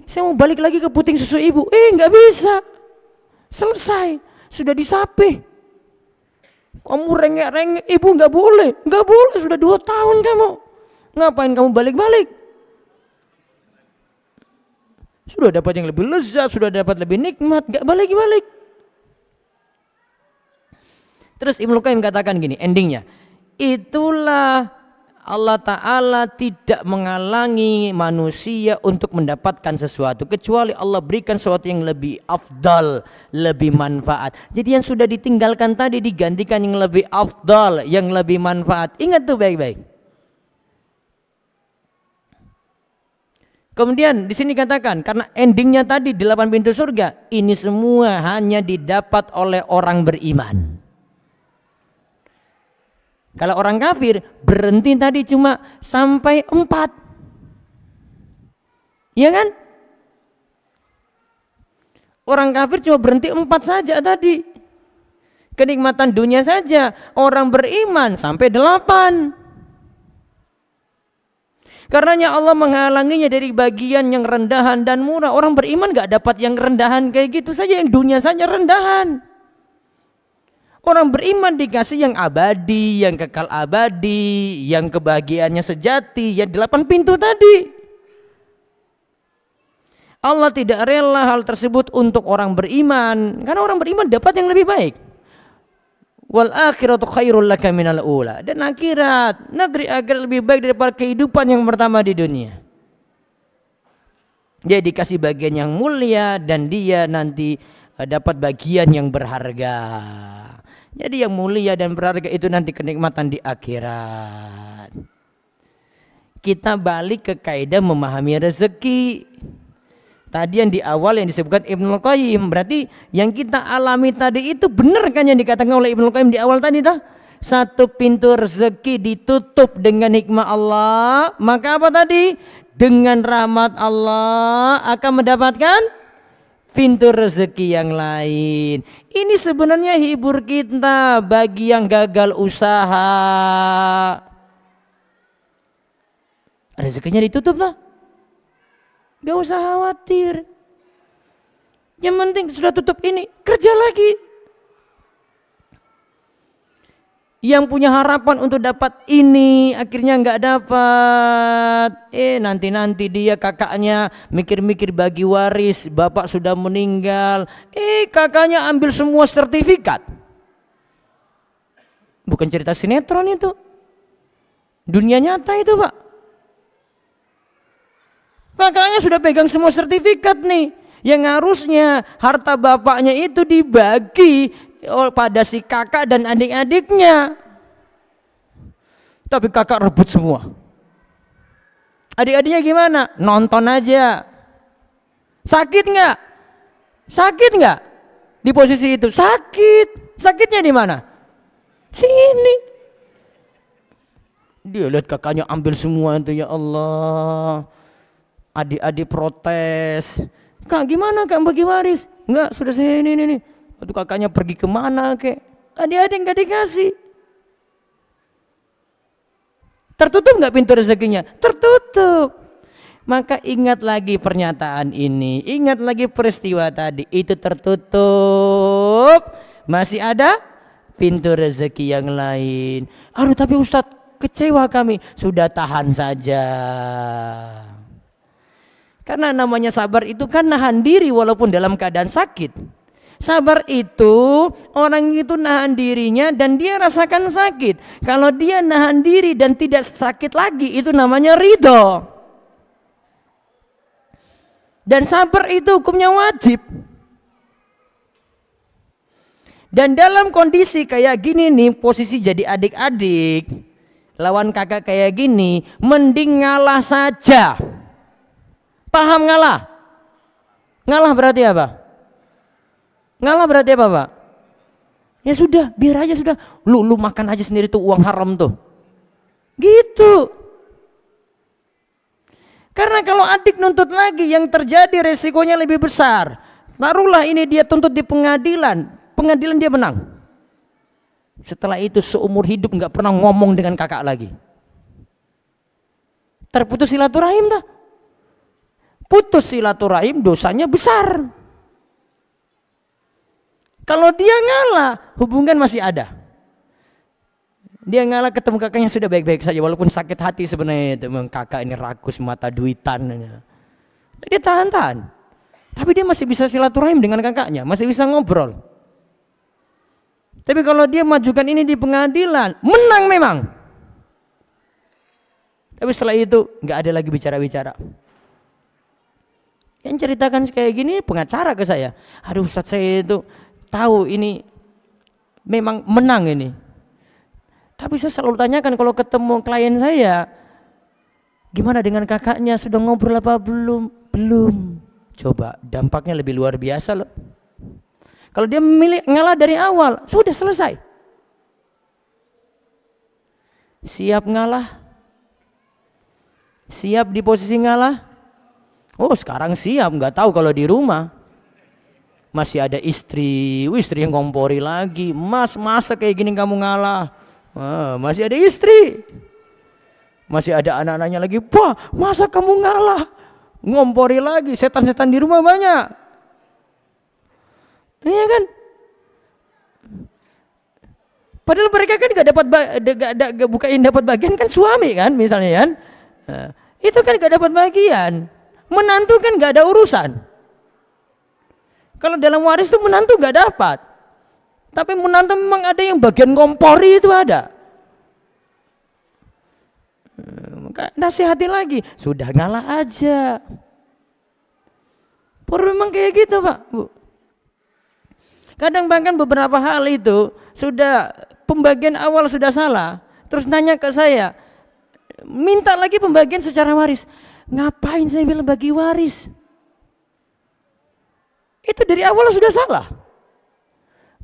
Speaker 1: Saya mau balik lagi ke puting susu ibu. Gak bisa. Selesai, sudah disapih. Kamu rengek-rengek, ibu nggak boleh, sudah 2 tahun kamu. Ngapain kamu balik-balik? Sudah dapat yang lebih lezat, sudah dapat lebih nikmat, nggak balik-balik. Terus Ibnu Qayyim katakan gini, endingnya, itulah Allah Ta'ala tidak menghalangi manusia untuk mendapatkan sesuatu kecuali Allah berikan sesuatu yang lebih afdal, lebih manfaat. Jadi yang sudah ditinggalkan tadi digantikan yang lebih afdal, yang lebih manfaat. Ingat tuh baik-baik. Kemudian di sini katakan, karena endingnya tadi 8 pintu surga, ini semua hanya didapat oleh orang beriman. Kalau orang kafir berhenti tadi cuma sampai 4. Iya kan? Orang kafir cuma berhenti 4 saja tadi. Kenikmatan dunia saja. Orang beriman sampai 8. Karenanya Allah menghalanginya dari bagian yang rendahan dan murah. Orang beriman gak dapat yang rendahan kayak gitu saja, yang dunia saja rendahan. Orang beriman dikasih yang abadi, yang kekal abadi, yang kebahagiaannya sejati, yang 8 pintu tadi. Allah tidak rela hal tersebut untuk orang beriman, karena orang beriman dapat yang lebih baik. Wal akhiratu khairul laka minal ula. Dan akhirat, negeri akhirat lebih baik daripada kehidupan yang pertama di dunia. Dia dikasih bagian yang mulia dan dia nanti dapat bagian yang berharga. Jadi yang mulia dan berharga itu nanti kenikmatan di akhirat. Kita balik ke kaidah memahami rezeki. Tadi yang di awal yang disebutkan Ibnul Qayyim, berarti yang kita alami tadi itu benar kan yang dikatakan oleh Ibnul Qayyim di awal tadi dah? Satu pintu rezeki ditutup dengan hikmah Allah, maka apa tadi? Dengan rahmat Allah akan mendapatkan pintu rezeki yang lain. Ini sebenarnya hibur kita bagi yang gagal usaha. Rezekinya ditutup lah. Gak usah khawatir. Yang penting sudah tutup ini, kerja lagi. Yang punya harapan untuk dapat ini, akhirnya nggak dapat. Nanti dia kakaknya mikir-mikir bagi waris, bapak sudah meninggal. Kakaknya ambil semua sertifikat. Bukan cerita sinetron itu. Dunia nyata itu, Pak. Kakaknya sudah pegang semua sertifikat nih. Yang harusnya harta bapaknya itu dibagi pada si kakak dan adik-adiknya. Tapi kakak rebut semua. Adik-adiknya gimana? Nonton aja. Sakit nggak? Sakit nggak? Di posisi itu sakit. Sakitnya di mana? Sini. Dia lihat kakaknya ambil semua itu, ya Allah. Adik-adik protes, Kak gimana Kak bagi waris? Enggak, sudah saya ini. Waktu kakaknya pergi kemana kek? Adik-adik enggak dikasih. Tertutup enggak pintu rezekinya? Tertutup. Maka ingat lagi pernyataan ini, ingat lagi peristiwa tadi, itu tertutup, masih ada pintu rezeki yang lain. Aduh tapi Ustadz kecewa kami, sudah tahan saja. Karena namanya sabar itu kan nahan diri walaupun dalam keadaan sakit. Sabar itu orang itu nahan dirinya dan dia rasakan sakit. Kalau dia nahan diri dan tidak sakit lagi itu namanya ridho. Dan sabar itu hukumnya wajib. Dan dalam kondisi kayak gini nih, posisi jadi adik-adik, lawan kakak kayak gini, mending ngalah saja. Paham ngalah? Ngalah berarti apa? Ngalah berarti apa, Pak? Ya sudah, biar aja sudah. Lu makan aja sendiri tuh uang haram tuh. Gitu. Karena kalau adik nuntut lagi yang terjadi resikonya lebih besar. Taruhlah ini dia tuntut di pengadilan. Pengadilan dia menang. Setelah itu seumur hidup nggak pernah ngomong dengan kakak lagi. Terputus silaturahim dah. Putus silaturahim dosanya besar. Kalau dia ngalah, hubungan masih ada. Dia ngalah ketemu kakaknya sudah baik-baik saja, walaupun sakit hati sebenarnya itu. Kakak ini rakus mata duitan. Dia tahan-tahan. Tapi dia masih bisa silaturahim dengan kakaknya, masih bisa ngobrol. Tapi kalau dia majukan ini di pengadilan, menang memang. Tapi setelah itu nggak ada lagi bicara-bicara. Yang ceritakan kayak gini pengacara ke saya. Aduh Ustaz, saya itu tahu ini memang menang ini. Tapi saya selalu tanyakan kalau ketemu klien saya, gimana dengan kakaknya, sudah ngobrol apa belum? Belum. Coba dampaknya lebih luar biasa loh. Kalau dia memilih ngalah dari awal, sudah selesai. Siap ngalah? Siap di posisi ngalah? Oh sekarang siap, nggak tahu kalau di rumah masih ada istri yang ngompori lagi. Mas, masa kayak gini kamu ngalah? Masih ada istri, masih ada anak-anaknya lagi. Wah, masa kamu ngalah? Ngompori lagi, setan-setan di rumah banyak. Iya kan? Padahal mereka kan nggak dapat bagian kan suami kan misalnya kan? Itu kan nggak dapat bagian. Menantu kan nggak ada urusan. Kalau dalam waris itu menantu nggak dapat. Tapi menantu memang ada yang bagian ngompori itu ada. Maka nasihati lagi, sudah ngalah aja. Memang kayak gitu Pak, Bu. Kadang bahkan beberapa hal itu sudah pembagian awal sudah salah, terus nanya ke saya, minta lagi pembagian secara waris. Ngapain saya bilang bagi waris? Itu dari awal sudah salah.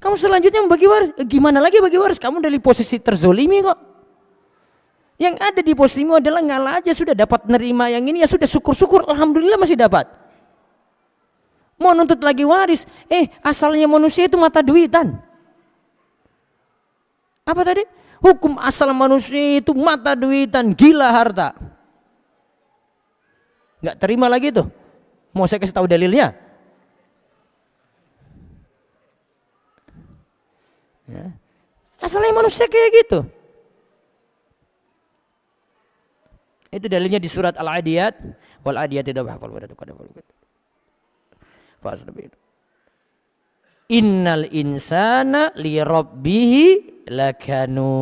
Speaker 1: Kamu selanjutnya membagi waris, gimana lagi bagi waris? Kamu dari posisi terzolimi kok. Yang ada di posisimu adalah ngalah aja, sudah dapat nerima yang ini ya sudah, syukur-syukur, alhamdulillah masih dapat. Mau nuntut lagi waris, asalnya manusia itu mata duitan. Apa tadi? Hukum asal manusia itu mata duitan, gila harta. Nggak terima lagi tuh. Mau saya kasih tahu dalilnya? Ya. Asalnya manusia kayak gitu. Itu dalilnya di surat Al-Adiyat, wal adiyat dabah fal wadatu qad innal insana li rabbih lakanud.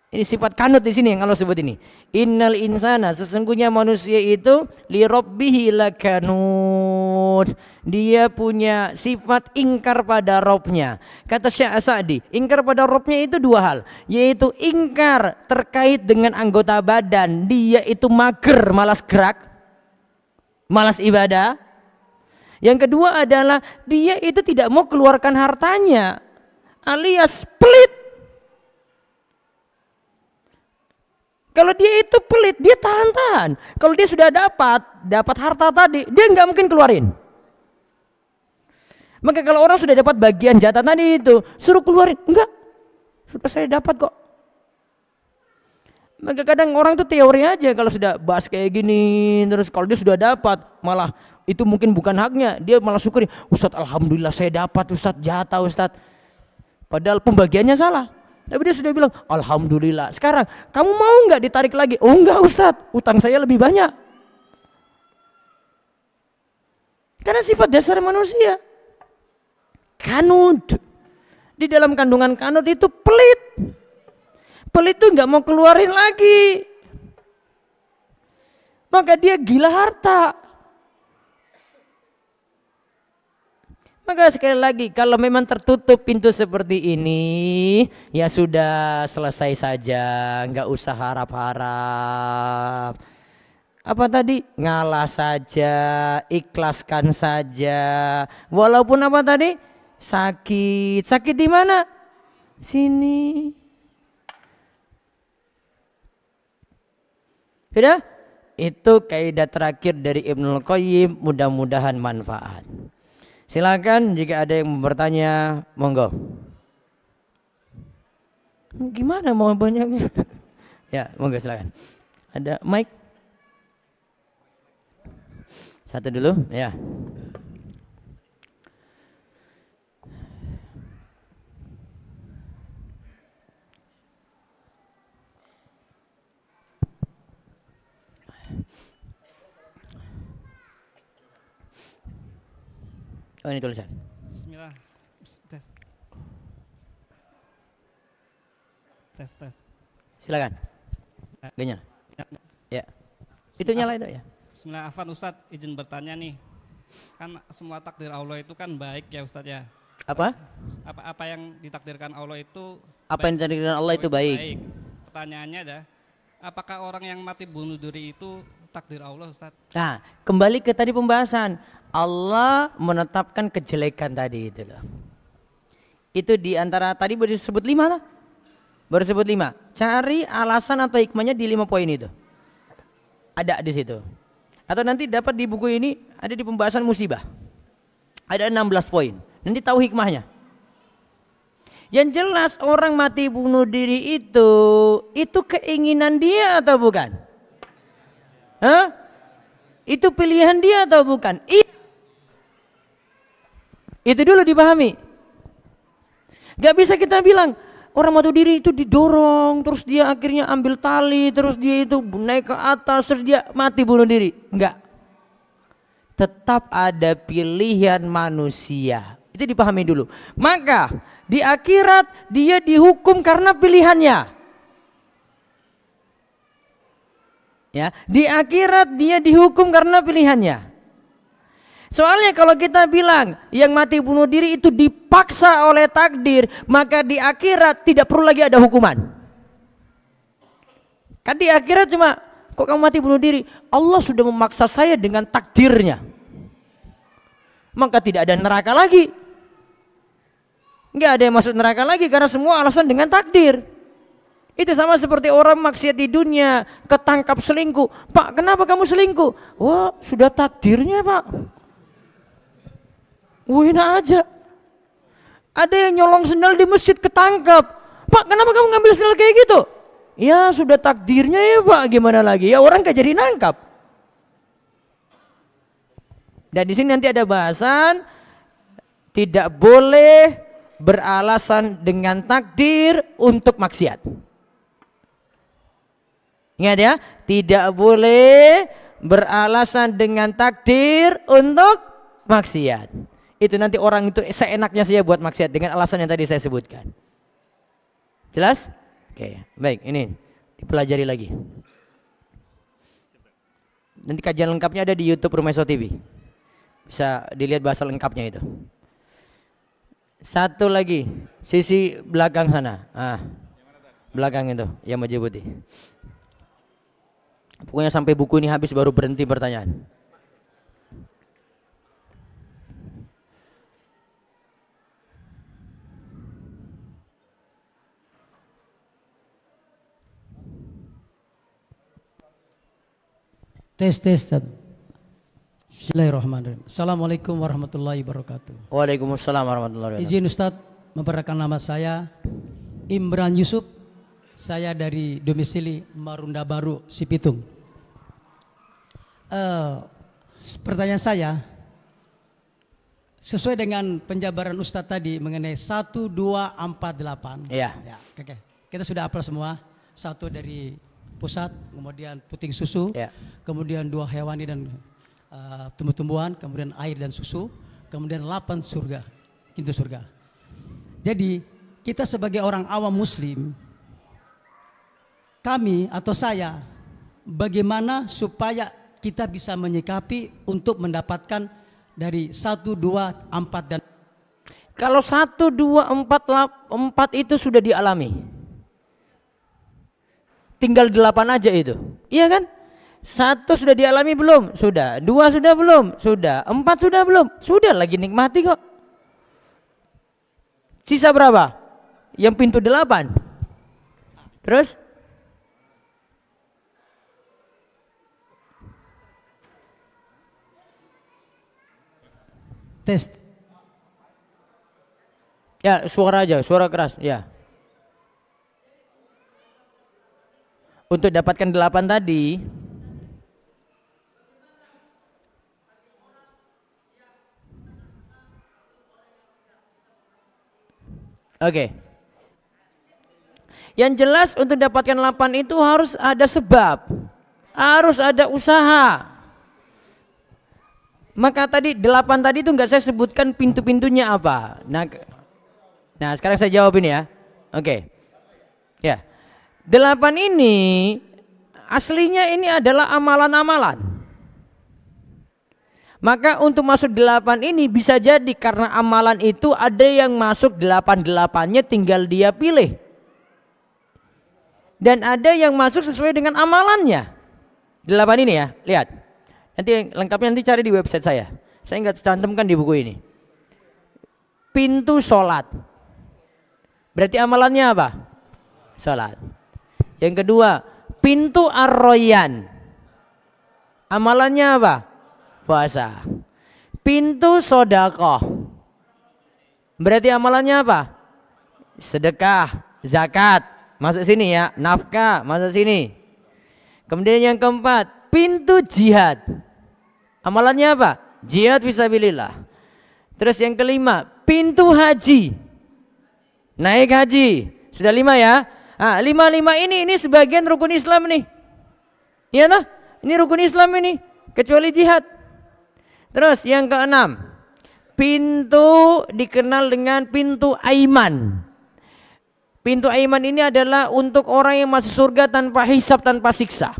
Speaker 1: Ini sifat kanut di sini yang Allah sebut ini. Innal insana, sesungguhnya manusia itu li rabbih lakanud. Dia punya sifat ingkar pada Robnya. Kata Syekh As-Sa'di, ingkar pada Robnya itu dua hal, yaitu ingkar terkait dengan anggota badan. Dia itu mager, malas gerak, malas ibadah. Yang kedua adalah dia itu tidak mau keluarkan hartanya, alias pelit. Kalau dia itu pelit, dia tahan-tahan. Kalau dia sudah dapat harta tadi, dia nggak mungkin keluarin. Maka kalau orang sudah dapat bagian jatah tadi itu, suruh keluarin, enggak, sudah saya dapat kok. Maka kadang orang tuh teori aja kalau sudah bahas kayak gini, terus kalau dia sudah dapat, malah itu mungkin bukan haknya, dia malah syukuri, Ustadz alhamdulillah saya dapat Ustadz jatah Ustadz. Padahal pembagiannya salah. Tapi dia sudah bilang, alhamdulillah. Sekarang, kamu mau nggak ditarik lagi? Oh enggak Ustadz, utang saya lebih banyak. Karena sifat dasar manusia. Kanut. Di dalam kandungan kanut itu pelit. Pelit itu nggak mau keluarin lagi. Maka dia gila harta. Maka sekali lagi, kalau memang tertutup pintu seperti ini, ya sudah selesai saja, nggak usah harap-harap. Apa tadi? Ngalah saja, ikhlaskan saja. Walaupun apa tadi? Sakit. Sakit di mana? Sini. Sudah? Itu kaidah terakhir dari Ibnul Qayyim, mudah-mudahan manfaat. Silakan jika ada yang bertanya, monggo. Gimana mau banyaknya? Ya, monggo silakan. Ada mic? Satu dulu, ya. Oh ini tulisan.
Speaker 2: Bismillah. Tes.
Speaker 1: Silakan. Genya. Ya. Itu nyala itu ya.
Speaker 2: Bismillah, afan Ustadz, izin bertanya nih. Kan semua takdir Allah itu kan baik ya Ustadz ya.
Speaker 1: Apa?
Speaker 2: Apa yang ditakdirkan Allah itu
Speaker 1: Apa yang ditakdirkan Allah itu baik.
Speaker 2: Pertanyaannya ada, apakah orang yang mati bunuh diri itu takdir Allah Ustadz?
Speaker 1: Nah, kembali ke tadi pembahasan. Allah menetapkan kejelekan tadi itu loh. Itu di antara tadi baru disebut 5 lah. Baru disebut 5. Cari alasan atau hikmahnya di 5 poin itu. Ada di situ. Atau nanti dapat di buku ini ada di pembahasan musibah. Ada 16 poin. Nanti tahu hikmahnya. Yang jelas orang mati bunuh diri itu keinginan dia atau bukan? Hah? Itu pilihan dia atau bukan? Itu dulu dipahami. Gak bisa kita bilang orang mati diri itu didorong, terus dia akhirnya ambil tali, terus dia itu naik ke atas, terus dia mati bunuh diri. Enggak. Tetap ada pilihan manusia. Itu dipahami dulu. Maka di akhirat dia dihukum karena pilihannya. Ya, di akhirat dia dihukum karena pilihannya. Soalnya kalau kita bilang yang mati bunuh diri itu dipaksa oleh takdir, maka di akhirat tidak perlu lagi ada hukuman. Kan di akhirat cuma kok kamu mati bunuh diri? Allah sudah memaksa saya dengan takdirnya. Maka tidak ada neraka lagi. Nggak ada yang masuk neraka lagi karena semua alasan dengan takdir. Itu sama seperti orang maksiat di dunia, ketangkap selingkuh. Pak, kenapa kamu selingkuh? Wah, sudah takdirnya, Pak. Wah, enak aja. Ada yang nyolong sendal di masjid ketangkap. Pak, kenapa kamu ngambil sendal kayak gitu? Ya, sudah takdirnya ya, Pak. Gimana lagi? Ya, orang gak jadi nangkap. Dan di sini nanti ada bahasan tidak boleh beralasan dengan takdir untuk maksiat. Ingat ya, tidak boleh beralasan dengan takdir untuk maksiat. Itu nanti orang itu seenaknya saja buat maksiat dengan alasan yang tadi saya sebutkan. Jelas? Oke, baik, ini dipelajari lagi. Nanti kajian lengkapnya ada di YouTube Rumah TV. Bisa dilihat bahasa lengkapnya itu. Satu lagi, sisi belakang sana. Belakang itu yang maju putih. Pokoknya sampai buku ini habis baru berhenti pertanyaan.
Speaker 3: Tes. Bismillahirrahmanirrahim. Assalamualaikum warahmatullahi wabarakatuh.
Speaker 1: Waalaikumsalam warahmatullahi wabarakatuh.
Speaker 3: Izin Ustadz memperkenalkan nama saya Imran Yusuf. Saya dari domisili Marunda Baru, Sipitung. Pertanyaan saya sesuai dengan penjabaran Ustadz tadi mengenai 1, 2, 4, 8.
Speaker 1: Iya.
Speaker 3: Ya, oke. Kita sudah hafal semua. 1 dari pusat, kemudian puting susu,
Speaker 1: Ya.
Speaker 3: kemudian 2 hewani dan tumbuh-tumbuhan, kemudian air dan susu, kemudian 8 surga, pintu surga. Jadi kita sebagai orang awam muslim, kami atau saya, bagaimana supaya kita bisa menyikapi untuk mendapatkan dari 1, 2, 4 dan
Speaker 1: Kalau 1, 2, 4 itu sudah dialami. Tinggal 8 aja itu. Iya kan? 1 sudah dialami belum? Sudah. 2 sudah belum? Sudah. 4 sudah belum? Sudah, lagi nikmati kok. Sisa berapa? Yang pintu 8. Terus?
Speaker 3: tes.
Speaker 1: Ya, suara aja, suara keras, ya. Untuk dapatkan 8 tadi, oke. Yang jelas untuk dapatkan 8 itu harus ada sebab, harus ada usaha. Maka tadi 8 tadi itu enggak saya sebutkan pintu-pintunya apa. Nah sekarang saya jawab ini ya. Oke. Ya. 8 ini aslinya ini adalah amalan-amalan. Maka untuk masuk 8 ini bisa jadi karena amalan itu ada yang masuk 8-8-nya tinggal dia pilih. Dan ada yang masuk sesuai dengan amalannya. 8 ini ya, lihat. Nanti lengkapnya nanti cari di website saya. Saya nggak cantumkan di buku ini. Pintu sholat. Berarti amalannya apa? Sholat. Yang kedua, pintu ar-royan. Amalannya apa? Puasa. Pintu sodakoh. Berarti amalannya apa? Sedekah, zakat. Masuk sini ya. Nafkah, masuk sini. Kemudian yang keempat, pintu jihad. Amalannya apa? Jihad fisabilillah. Terus yang kelima, pintu haji. Naik haji. Sudah 5 ya. Nah, 5 ini sebagian rukun Islam nih. Iya nah? Ini rukun Islam ini. Kecuali jihad. Terus yang keenam, pintu dikenal dengan pintu aiman. Pintu aiman ini adalah untuk orang yang masuk surga tanpa hisab, tanpa siksa.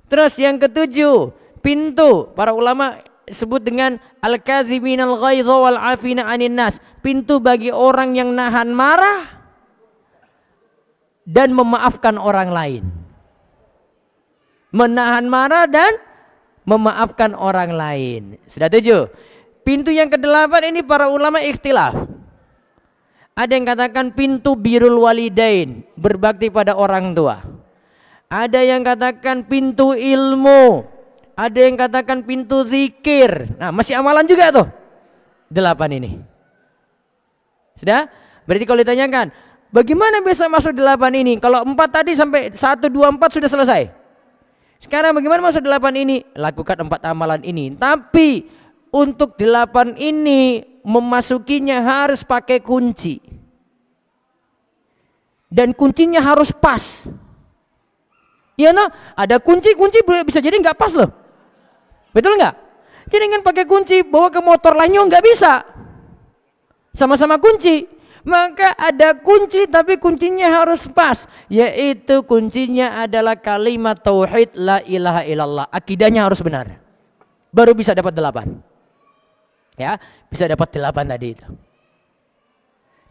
Speaker 1: Terus yang ketujuh, pintu para ulama sebut dengan al-kadziminal ghaidha wal 'afina 'anil nas. Pintu bagi orang yang nahan marah dan memaafkan orang lain. menahan marah dan memaafkan orang lain. Sudah 7. Pintu yang ke-8 ini para ulama ikhtilaf. Ada yang katakan pintu birrul walidain, berbakti pada orang tua. Ada yang katakan pintu ilmu. Ada yang katakan pintu zikir. Nah, masih amalan juga tuh 8 ini. Sudah? Berarti kalau ditanyakan, bagaimana bisa masuk 8 ini? Kalau 4 tadi sampai 1, 2, 4 sudah selesai. Sekarang bagaimana masuk 8 ini? Lakukan 4 amalan ini. Tapi untuk 8 ini memasukinya harus pakai kunci. Dan kuncinya harus pas. Ya no, ada kunci bisa jadi nggak pas loh. Betul nggak? Jadi kan pakai kunci bawa ke motor lainnya nggak bisa. Sama-sama kunci. Maka ada kunci tapi kuncinya harus pas. Yaitu kuncinya adalah kalimat tauhid la ilaha illallah. Akidahnya harus benar. Baru bisa dapat 8. Ya, bisa dapat 8 tadi itu.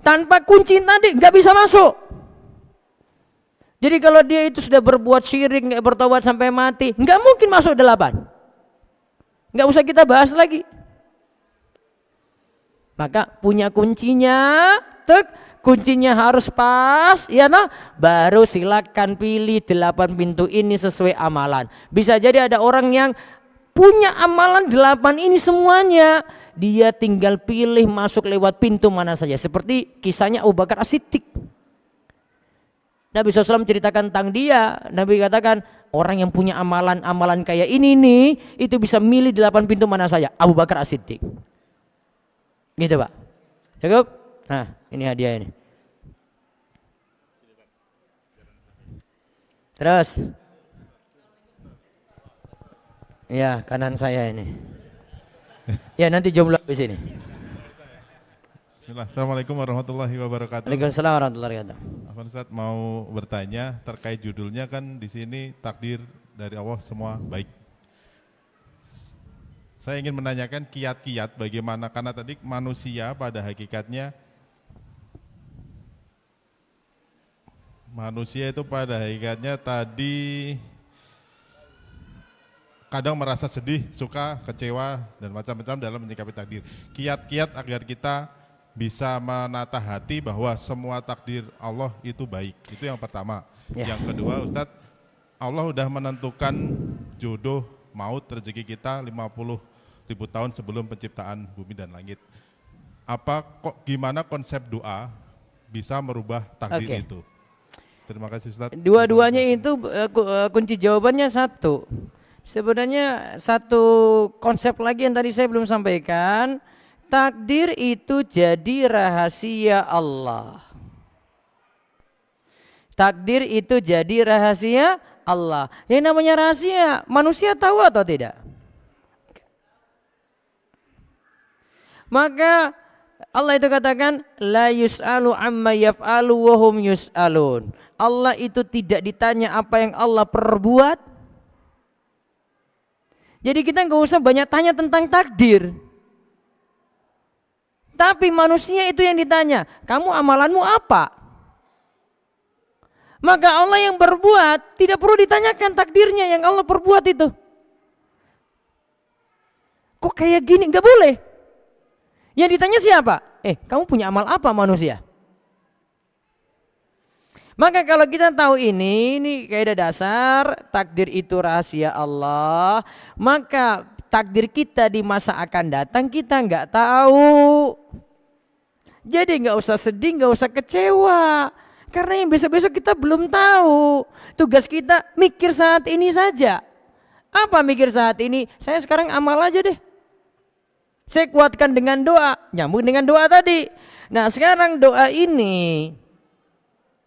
Speaker 1: Tanpa kunci tadi nggak bisa masuk. Jadi kalau dia itu sudah berbuat syirik, nggak bertobat sampai mati, nggak mungkin masuk 8. Nggak usah kita bahas lagi. Maka punya kuncinya, kuncinya harus pas, ya nah, baru silakan pilih 8 pintu ini sesuai amalan. Bisa jadi ada orang yang punya amalan 8 ini semuanya, dia tinggal pilih masuk lewat pintu mana saja. Seperti kisahnya Abu Bakar As-Siddiq. Nabi SAW menceritakan tentang dia. Nabi katakan orang yang punya amalan kayak ini nih, itu bisa milih 8 pintu mana saja. Abu Bakar As-Siddiq. Gitu Pak. Cukup? Nah ini hadiah ini. Terus. Ya kanan saya ini. Ya nanti jomblo di sini.
Speaker 4: Bismillah. Assalamualaikum warahmatullahi wabarakatuh.
Speaker 1: Waalaikumsalam warahmatullahi wabarakatuh.
Speaker 4: Afwan Ustaz mau bertanya terkait judulnya kan di sini takdir dari Allah semua baik. Saya ingin menanyakan kiat-kiat bagaimana, karena tadi manusia pada hakikatnya tadi kadang merasa sedih, suka, kecewa dan macam-macam dalam menyikapi takdir. Kiat-kiat agar kita bisa menata hati bahwa semua takdir Allah itu baik. Itu yang pertama. Ya. Yang kedua Ustadz, Allah sudah menentukan jodoh, maut, rezeki kita 50.000 tahun sebelum penciptaan bumi dan langit. Gimana konsep doa bisa merubah takdir itu? Terima kasih Ustadz.
Speaker 1: Dua-duanya itu kunci jawabannya satu. Sebenarnya satu konsep lagi yang tadi saya belum sampaikan. Takdir itu jadi rahasia Allah. Takdir itu jadi rahasia Allah. Yang namanya rahasia, manusia tahu atau tidak? Maka Allah itu katakan la yus'alu amma yaf'alu wa hum yus'alun. Allah itu tidak ditanya apa yang Allah perbuat. Jadi kita nggak usah banyak tanya tentang takdir. Tapi manusia itu yang ditanya, kamu amalanmu apa? Maka Allah yang berbuat tidak perlu ditanyakan takdirnya yang Allah perbuat itu. Kok kayak gini? Nggak boleh. Yang ditanya siapa? Kamu punya amal apa manusia? Maka kalau kita tahu ini kaidah dasar, takdir itu rahasia Allah, maka takdir kita di masa akan datang kita nggak tahu. Jadi nggak usah sedih, nggak usah kecewa, karena yang besok-besok kita belum tahu. Tugas kita mikir saat ini saja. Apa mikir saat ini? Saya sekarang amal aja deh. Saya kuatkan dengan doa, nyambung dengan doa tadi. Nah sekarang doa ini,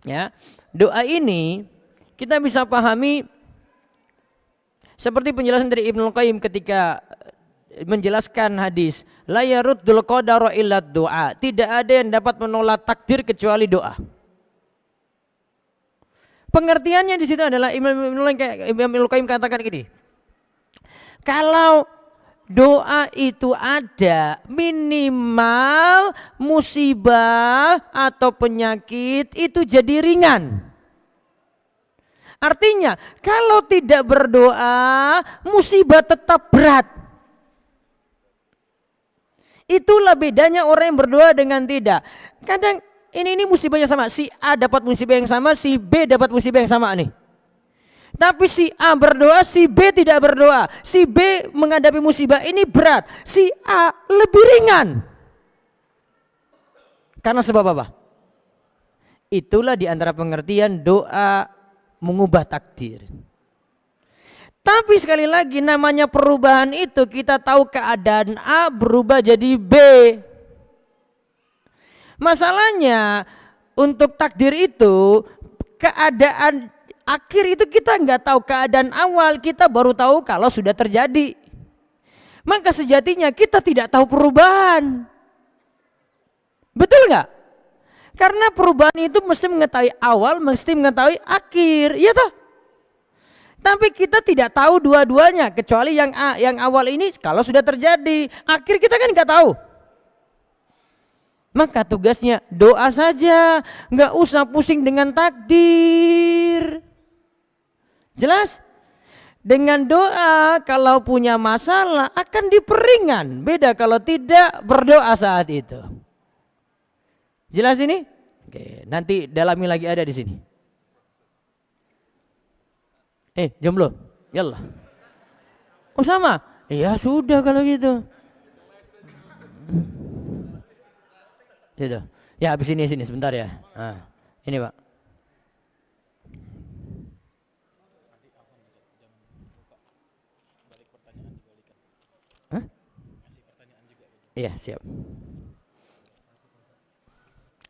Speaker 1: ya doa ini kita bisa pahami seperti penjelasan dari Ibnu Qayyim ketika menjelaskan hadis la yaruddul qadara illa doa. Tidak ada yang dapat menolak takdir kecuali doa. Pengertiannya di situ adalah Ibnu Qayyim katakan gini. Kalau doa itu ada, minimal musibah atau penyakit itu jadi ringan. Artinya kalau tidak berdoa musibah tetap berat. Itulah bedanya orang yang berdoa dengan tidak. Kadang ini musibahnya sama. Si A dapat musibah yang sama, si B dapat musibah yang sama nih. Tapi si A berdoa, si B tidak berdoa. Si B menghadapi musibah ini berat, si A lebih ringan. Karena sebab apa? Itulah diantara pengertian doa mengubah takdir. Tapi sekali lagi namanya perubahan itu kita tahu keadaan A berubah jadi B. Masalahnya untuk takdir itu keadaan akhir itu kita nggak tahu, keadaan awal kita baru tahu kalau sudah terjadi. Maka sejatinya kita tidak tahu perubahan. Betul nggak? Karena perubahan itu mesti mengetahui awal, mesti mengetahui akhir, ya toh? Tapi kita tidak tahu dua-duanya, kecuali yang awal ini kalau sudah terjadi, akhir kita kan nggak tahu. Maka tugasnya doa saja, nggak usah pusing dengan takdir. Jelas? Dengan doa kalau punya masalah akan diperingan. Beda kalau tidak berdoa saat itu. Jelas ini? Oke, nanti dalami lagi ada di sini. Jomblo? Yallah. Oh sama? Iya sudah kalau gitu. Gitu. Ya habis ini sini sebentar ya. Nah, ini Pak. Hah? Iya siap.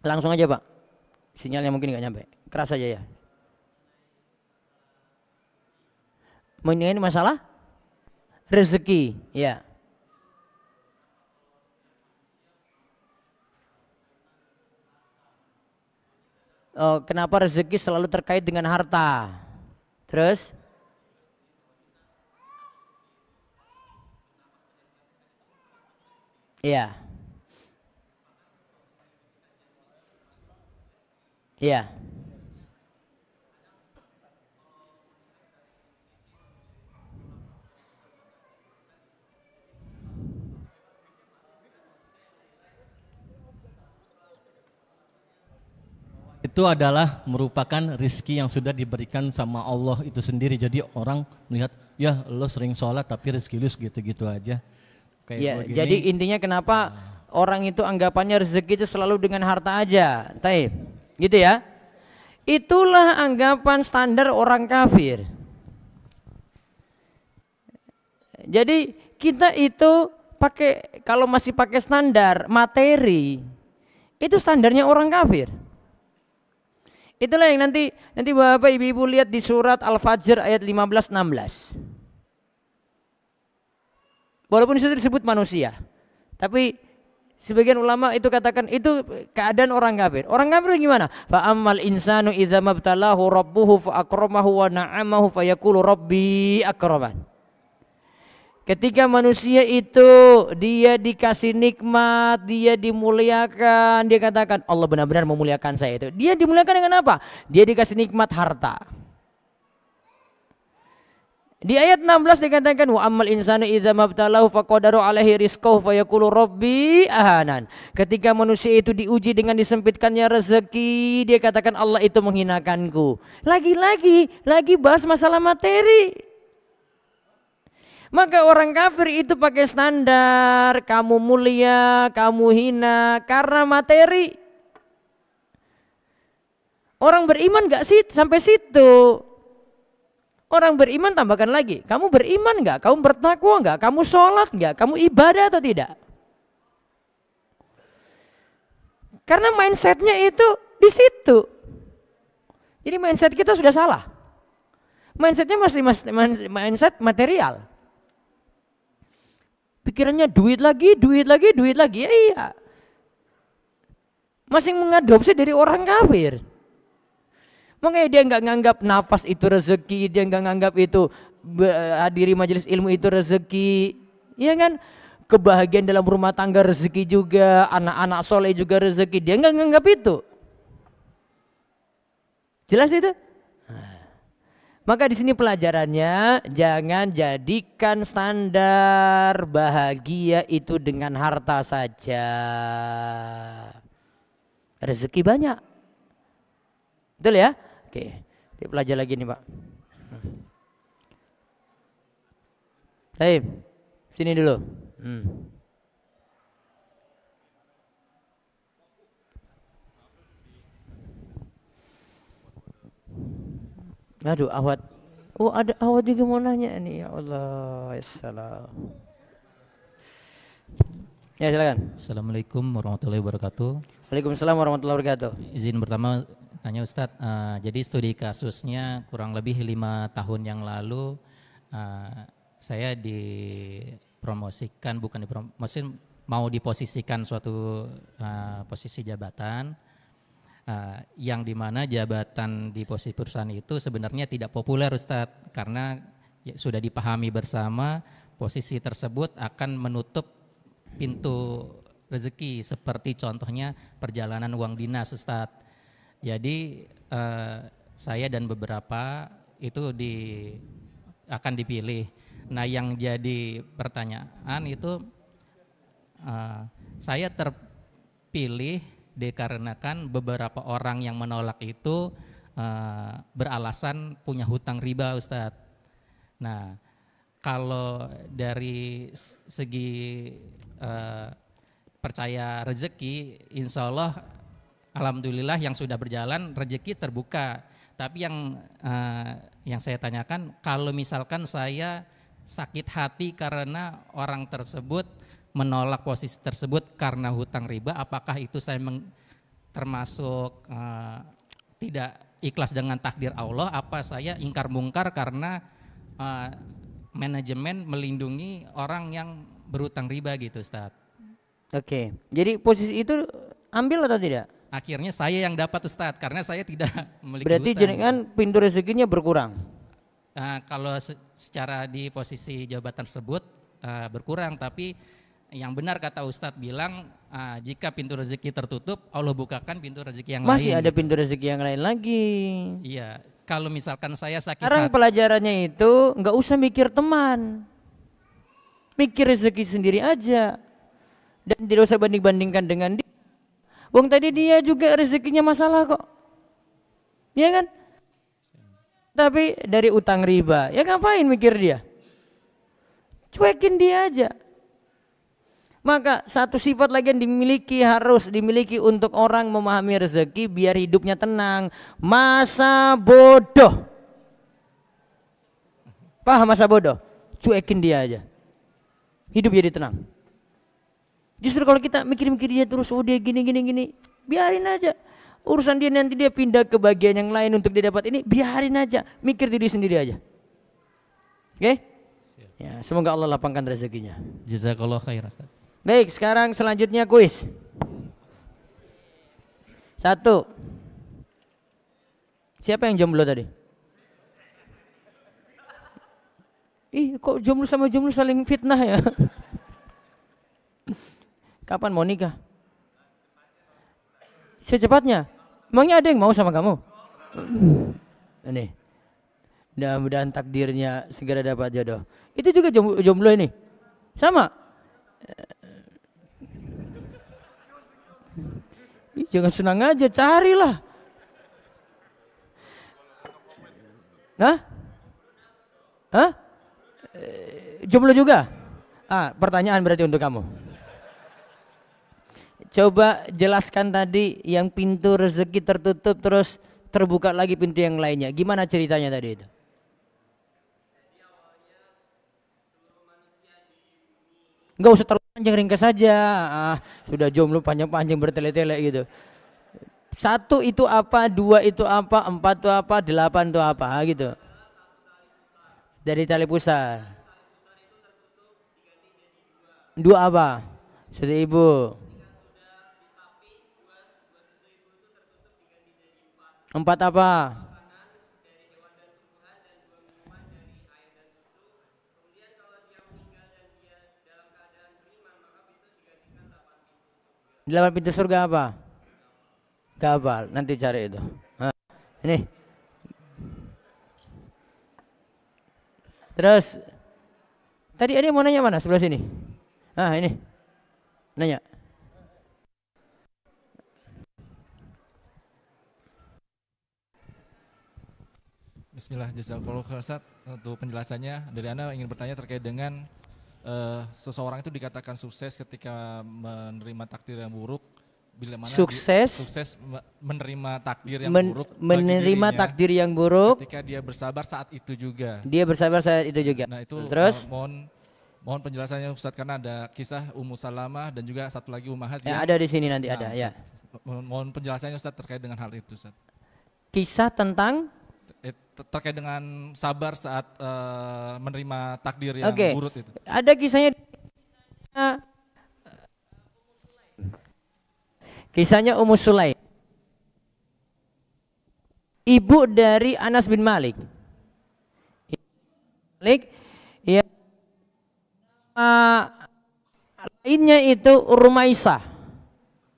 Speaker 1: Langsung aja Pak. Sinyalnya mungkin nggak nyampe. Keras aja ya. Ini masalah rezeki, ya. Oh, kenapa rezeki selalu terkait dengan harta? Terus? Iya. Iya.
Speaker 5: Itu adalah merupakan rizki yang sudah diberikan sama Allah itu sendiri. Jadi orang melihat, ya lo sering sholat tapi rezeki lu segitu-gitu aja. Kayak
Speaker 1: ya, jadi intinya kenapa orang itu anggapannya rezeki itu selalu dengan harta aja, taib, gitu ya? Itulah anggapan standar orang kafir. Jadi kita itu kalau masih pakai standar materi, itu standarnya orang kafir. Itulah yang nanti Bapak Ibu lihat di surat Al-Fajr ayat 15-16. Walaupun itu disebut manusia, tapi sebagian ulama itu katakan itu keadaan orang kafir. Orang kafir gimana? Fa ammal insanu idza mabtalahu rabbuhu fa akramahu wa na'amahu fa yaqulu rabbi akraman. Ketika manusia itu dia dikasih nikmat, dia dimuliakan, dia katakan Allah benar-benar memuliakan saya itu. Dia dimuliakan dengan apa? Dia dikasih nikmat harta. Di ayat 16 dikatakan wa ammal insanu idza mabtalahu faqadara alaihi rizqahu fa yaqulu rabbi ahanan. Ketika manusia itu diuji dengan disempitkannya rezeki, dia katakan Allah itu menghinakanku. Lagi bahas masalah materi. Maka orang kafir itu pakai standar kamu mulia, kamu hina karena materi. Orang beriman gak sih sampai situ? Orang beriman tambahkan lagi, kamu beriman gak? Kamu bertakwa gak? Kamu sholat gak? Kamu ibadah atau tidak? Karena mindsetnya itu di situ. Jadi mindset kita sudah salah. Mindsetnya masih mindset material. Pikirannya duit lagi. Ya iya. Masih mengadopsi dari orang kafir. Makanya dia nggak nganggap nafas itu rezeki, dia nggak nganggap itu hadiri majelis ilmu itu rezeki, ya kan? Kebahagiaan dalam rumah tangga rezeki juga, anak-anak soleh juga rezeki, dia nggak nganggap itu. Jelas itu? Maka di sini pelajarannya, jangan jadikan standar bahagia itu dengan harta saja. Rezeki banyak. Betul ya? Oke, kita belajar lagi nih Pak. Baik, sini dulu. Aduh, Awad. Oh, ada Awad juga mau nanya nih. Ya Allah, assalam. Ya, silakan.
Speaker 6: Assalamualaikum warahmatullahi wabarakatuh.
Speaker 1: Waalaikumsalam warahmatullahi wabarakatuh.
Speaker 6: Izin pertama tanya Ustadz, jadi studi kasusnya kurang lebih 5 tahun yang lalu saya dipromosikan, bukan dipromosi, mau diposisikan suatu posisi jabatan yang dimana jabatan di posisi perusahaan itu sebenarnya tidak populer Ustadz, karena sudah dipahami bersama posisi tersebut akan menutup pintu rezeki, seperti contohnya perjalanan uang dinas Ustadz. Jadi saya dan beberapa itu akan dipilih. Nah, yang jadi pertanyaan itu saya terpilih dikarenakan beberapa orang yang menolak itu beralasan punya hutang riba Ustadz. Nah, kalau dari segi percaya rezeki, insya Allah alhamdulillah yang sudah berjalan rezeki terbuka. Tapi yang saya tanyakan, kalau misalkan saya sakit hati karena orang tersebut menolak posisi tersebut karena hutang riba, apakah itu saya termasuk tidak ikhlas dengan takdir Allah? Apa saya ingkar mungkar karena manajemen melindungi orang yang berhutang riba gitu Ustadz? Oke, jadi posisi itu ambil atau tidak? Akhirnya saya yang dapat Ustadz, karena saya tidak memiliki
Speaker 1: berarti
Speaker 6: hutang.
Speaker 1: jenengan pintu rezekinya berkurang?
Speaker 6: Kalau secara di posisi jabatan tersebut berkurang, tapi yang benar kata Ustadz bilang, jika pintu rezeki tertutup, Allah bukakan pintu rezeki yang
Speaker 1: Masih
Speaker 6: lain.
Speaker 1: ada pintu rezeki yang lain lagi.
Speaker 6: Iya, kalau misalkan saya sakit
Speaker 1: Sekarang
Speaker 6: hati,
Speaker 1: pelajarannya itu nggak usah mikir teman, mikir rezeki sendiri aja, dan tidak usah banding-bandingkan dengan dia. Wong tadi dia juga rezekinya masalah kok, ya kan? Tapi dari utang riba, ya ngapain mikir dia? Cuekin dia aja. Maka satu sifat lagi yang harus dimiliki untuk orang memahami rezeki biar hidupnya tenang. Masa bodoh. Paham masa bodoh? Cuekin dia aja. Hidup jadi tenang. Justru kalau kita mikir-mikir dia terus, oh dia gini, biarin aja. Urusan dia nanti dia pindah ke bagian yang lain untuk dia dapat ini, biarin aja. Mikir diri sendiri aja. Oke? Ya, semoga Allah lapangkan rezekinya.
Speaker 6: Jazakallah khair Ustaz.
Speaker 1: Baik, sekarang selanjutnya kuis. 1. Siapa yang jomblo tadi? Ih, kok jomblo sama jomblo saling fitnah ya? Kapan mau nikah? Secepatnya. Emangnya ada yang mau sama kamu? Ini. Mudah-mudahan takdirnya segera dapat jodoh. Itu juga jomblo ini. Sama. Jangan senang aja, carilah. Hah? Jomblo juga? Pertanyaan berarti untuk kamu. Coba jelaskan tadi yang pintu rezeki tertutup terus terbuka lagi pintu yang lainnya. Gimana ceritanya tadi itu? Enggak usah terlalu panjang, ringkas saja. Sudah jomblo panjang-panjang bertele-tele gitu. 1 itu apa, 2 itu apa, 4 itu apa, 8 itu apa gitu. Dari tali pusar. 2 apa? Susu ibu. 4 apa? Delapan pintu surga apa? Gak hafal, nanti cari itu. Ini Terus tadi ada yang mau nanya mana? Sebelah sini. Ah, ini. Nanya.
Speaker 7: Bismillah, jazakallahu khairan Ustaz. Untuk penjelasannya, dari Anda ingin bertanya terkait dengan seseorang itu dikatakan sukses ketika menerima takdir yang buruk, bila mana sukses menerima takdir yang buruk,
Speaker 1: menerima takdir yang buruk
Speaker 7: ketika dia bersabar saat itu juga.
Speaker 1: Dia bersabar saat itu juga.
Speaker 7: Nah itu
Speaker 1: terus
Speaker 7: mohon penjelasannya Ustaz, karena ada kisah Ummu Salamah dan juga satu lagi Ummahat
Speaker 1: ya, ada di sini nanti ada ya.
Speaker 7: Mohon penjelasannya Ustaz terkait dengan hal itu Ustaz.
Speaker 1: Kisah tentang
Speaker 7: terkait dengan sabar saat menerima takdir yang buruk itu.
Speaker 1: Ada kisahnya. Kisahnya Ummu Sulaim, ibu dari Anas bin Malik. Ya, lainnya itu Rumaisah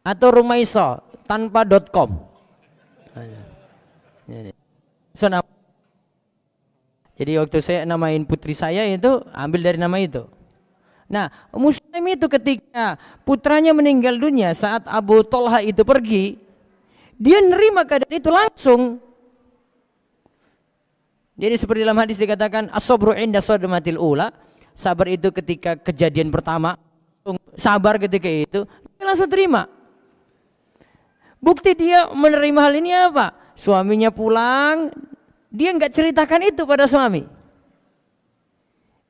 Speaker 1: atau Rumaiso tanpa .com. Jadi waktu saya namain putri saya itu ambil dari nama itu. Nah, Muslim itu ketika putranya meninggal dunia saat Abu Tolha itu pergi, dia nerima keadaan itu langsung. Jadi seperti dalam hadis dikatakan as-sabru inda sadmatil ula, sabar itu ketika kejadian pertama, sabar ketika itu, dia langsung terima. Bukti dia menerima hal ini apa? Suaminya pulang, dia nggak ceritakan itu pada suami.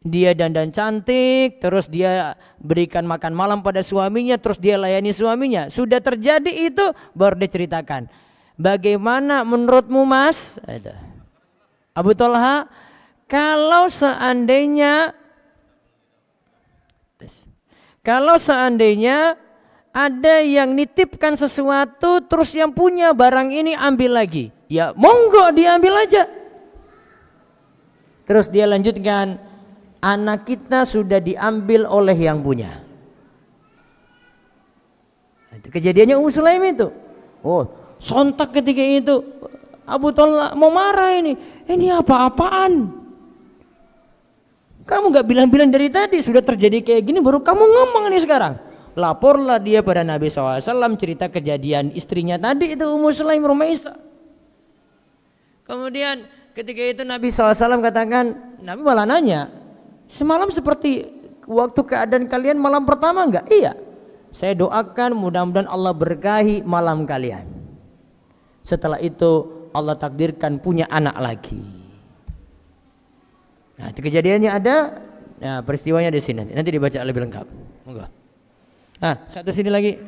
Speaker 1: Dia dandan cantik, terus dia berikan makan malam pada suaminya, terus dia layani suaminya. Sudah terjadi itu, baru dia ceritakan. Bagaimana menurutmu Mas? Abu Tolha, kalau seandainya ada yang nitipkan sesuatu, terus yang punya barang ini ambil lagi, ya monggo diambil aja. Terus dia lanjutkan, anak kita sudah diambil oleh yang punya. Itu kejadiannya Ummu Sulaim itu. Oh, sontak ketika itu Abu Tolha mau marah ini. Ini apa-apaan? Kamu nggak bilang-bilang dari tadi, sudah terjadi kayak gini baru kamu ngomong nih sekarang. Laporlah dia pada Nabi SAW cerita kejadian istrinya tadi itu Ummu Sulaim Rumaisah. Kemudian ketika itu Nabi SAW katakan, Nabi malah nanya, semalam seperti waktu keadaan kalian malam pertama enggak? Iya. Saya doakan mudah-mudahan Allah berkahi malam kalian. Setelah itu Allah takdirkan punya anak lagi. Nah, itu kejadiannya ada. Nah, peristiwanya di sini. Nanti dibaca lebih lengkap. Monggo. Ah, satu sini lagi.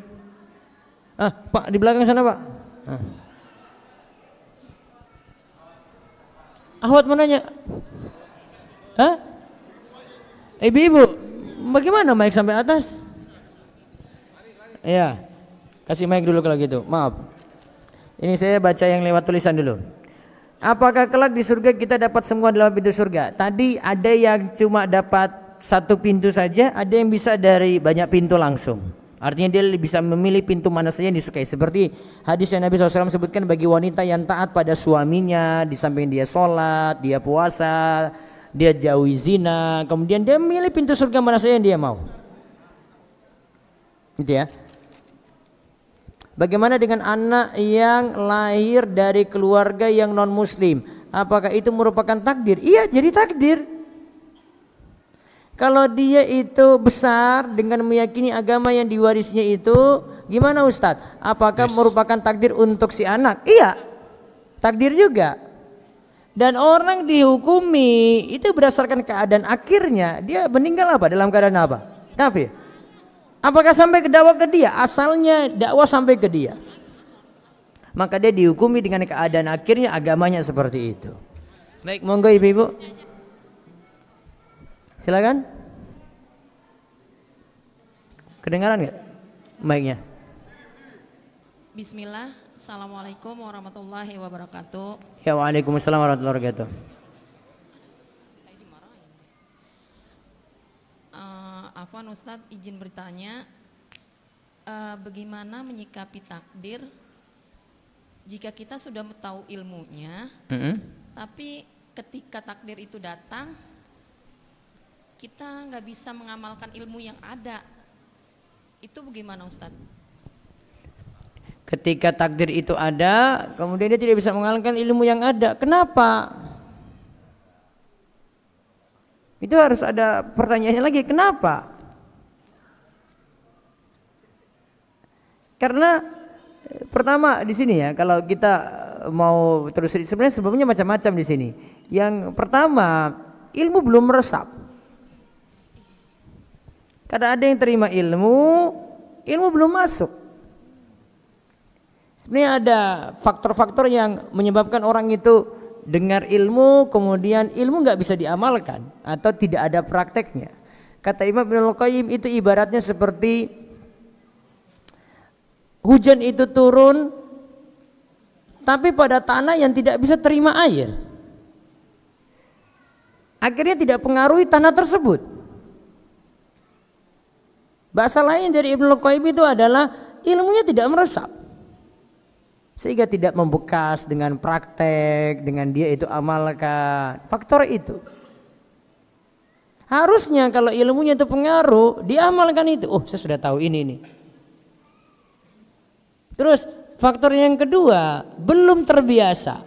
Speaker 1: Ah, Pak di belakang sana, Pak. Ah. Ahwat mau nanya. Hah? Ibu-ibu, bagaimana mic sampai atas? Iya, kasih mic dulu kalau gitu. Maaf. Ini saya baca yang lewat tulisan dulu. Apakah kelak di surga kita dapat semua dalam pintu surga? Tadi ada yang cuma dapat satu pintu saja, ada yang bisa dari banyak pintu langsung. Artinya dia bisa memilih pintu mana saja yang disukai. Seperti hadis yang Nabi SAW sebutkan bagi wanita yang taat pada suaminya, di samping dia sholat, dia puasa, dia jauhi zina, kemudian dia memilih pintu surga mana saja yang dia mau. Gitu ya. Bagaimana dengan anak yang lahir dari keluarga yang non muslim? Apakah itu merupakan takdir? Iya, jadi takdir. Kalau dia itu besar dengan meyakini agama yang diwarisnya itu, gimana Ustadz? Apakah merupakan takdir untuk si anak? Iya, takdir juga. Dan orang dihukumi itu berdasarkan keadaan akhirnya, dia meninggal apa? Dalam keadaan apa? Kafir. Apakah sampai ke dakwah ke dia? Asalnya dakwah sampai ke dia. Maka dia dihukumi dengan keadaan akhirnya agamanya seperti itu. Baik, monggo ibu-ibu. Silakan. Kedengaran nggak mic-nya?
Speaker 8: Bismillah. Assalamualaikum warahmatullahi wabarakatuh.
Speaker 1: Ya, waalaikumsalam warahmatullahi wabarakatuh.
Speaker 8: Afwan Ustadz, izin bertanya, bagaimana menyikapi takdir jika kita sudah tahu ilmunya, tapi ketika takdir itu datang kita nggak bisa mengamalkan ilmu yang ada. Itu bagaimana Ustadz?
Speaker 1: Ketika takdir itu ada, kemudian dia tidak bisa mengamalkan ilmu yang ada. Kenapa? Itu harus ada pertanyaannya lagi, kenapa? Karena pertama di sini ya, kalau kita mau terus sebenarnya sebelumnya macam-macam di sini. Yang pertama, ilmu belum meresap. Karena ada yang terima ilmu belum masuk. Sebenarnya ada faktor-faktor yang menyebabkan orang itu dengar ilmu, kemudian ilmu nggak bisa diamalkan atau tidak ada prakteknya. Kata Imam Ibnul Qayyim, itu ibaratnya seperti hujan itu turun tapi pada tanah yang tidak bisa terima air. Akhirnya tidak pengaruhi tanah tersebut. Bahasa lain dari Ibnul Qayyim itu adalah ilmunya tidak meresap, sehingga tidak membekas dengan praktek, dengan dia itu amalkan. Faktor itu harusnya kalau ilmunya itu pengaruh, dia amalkan itu. Oh, saya sudah tahu ini nih. Terus faktor yang kedua, belum terbiasa.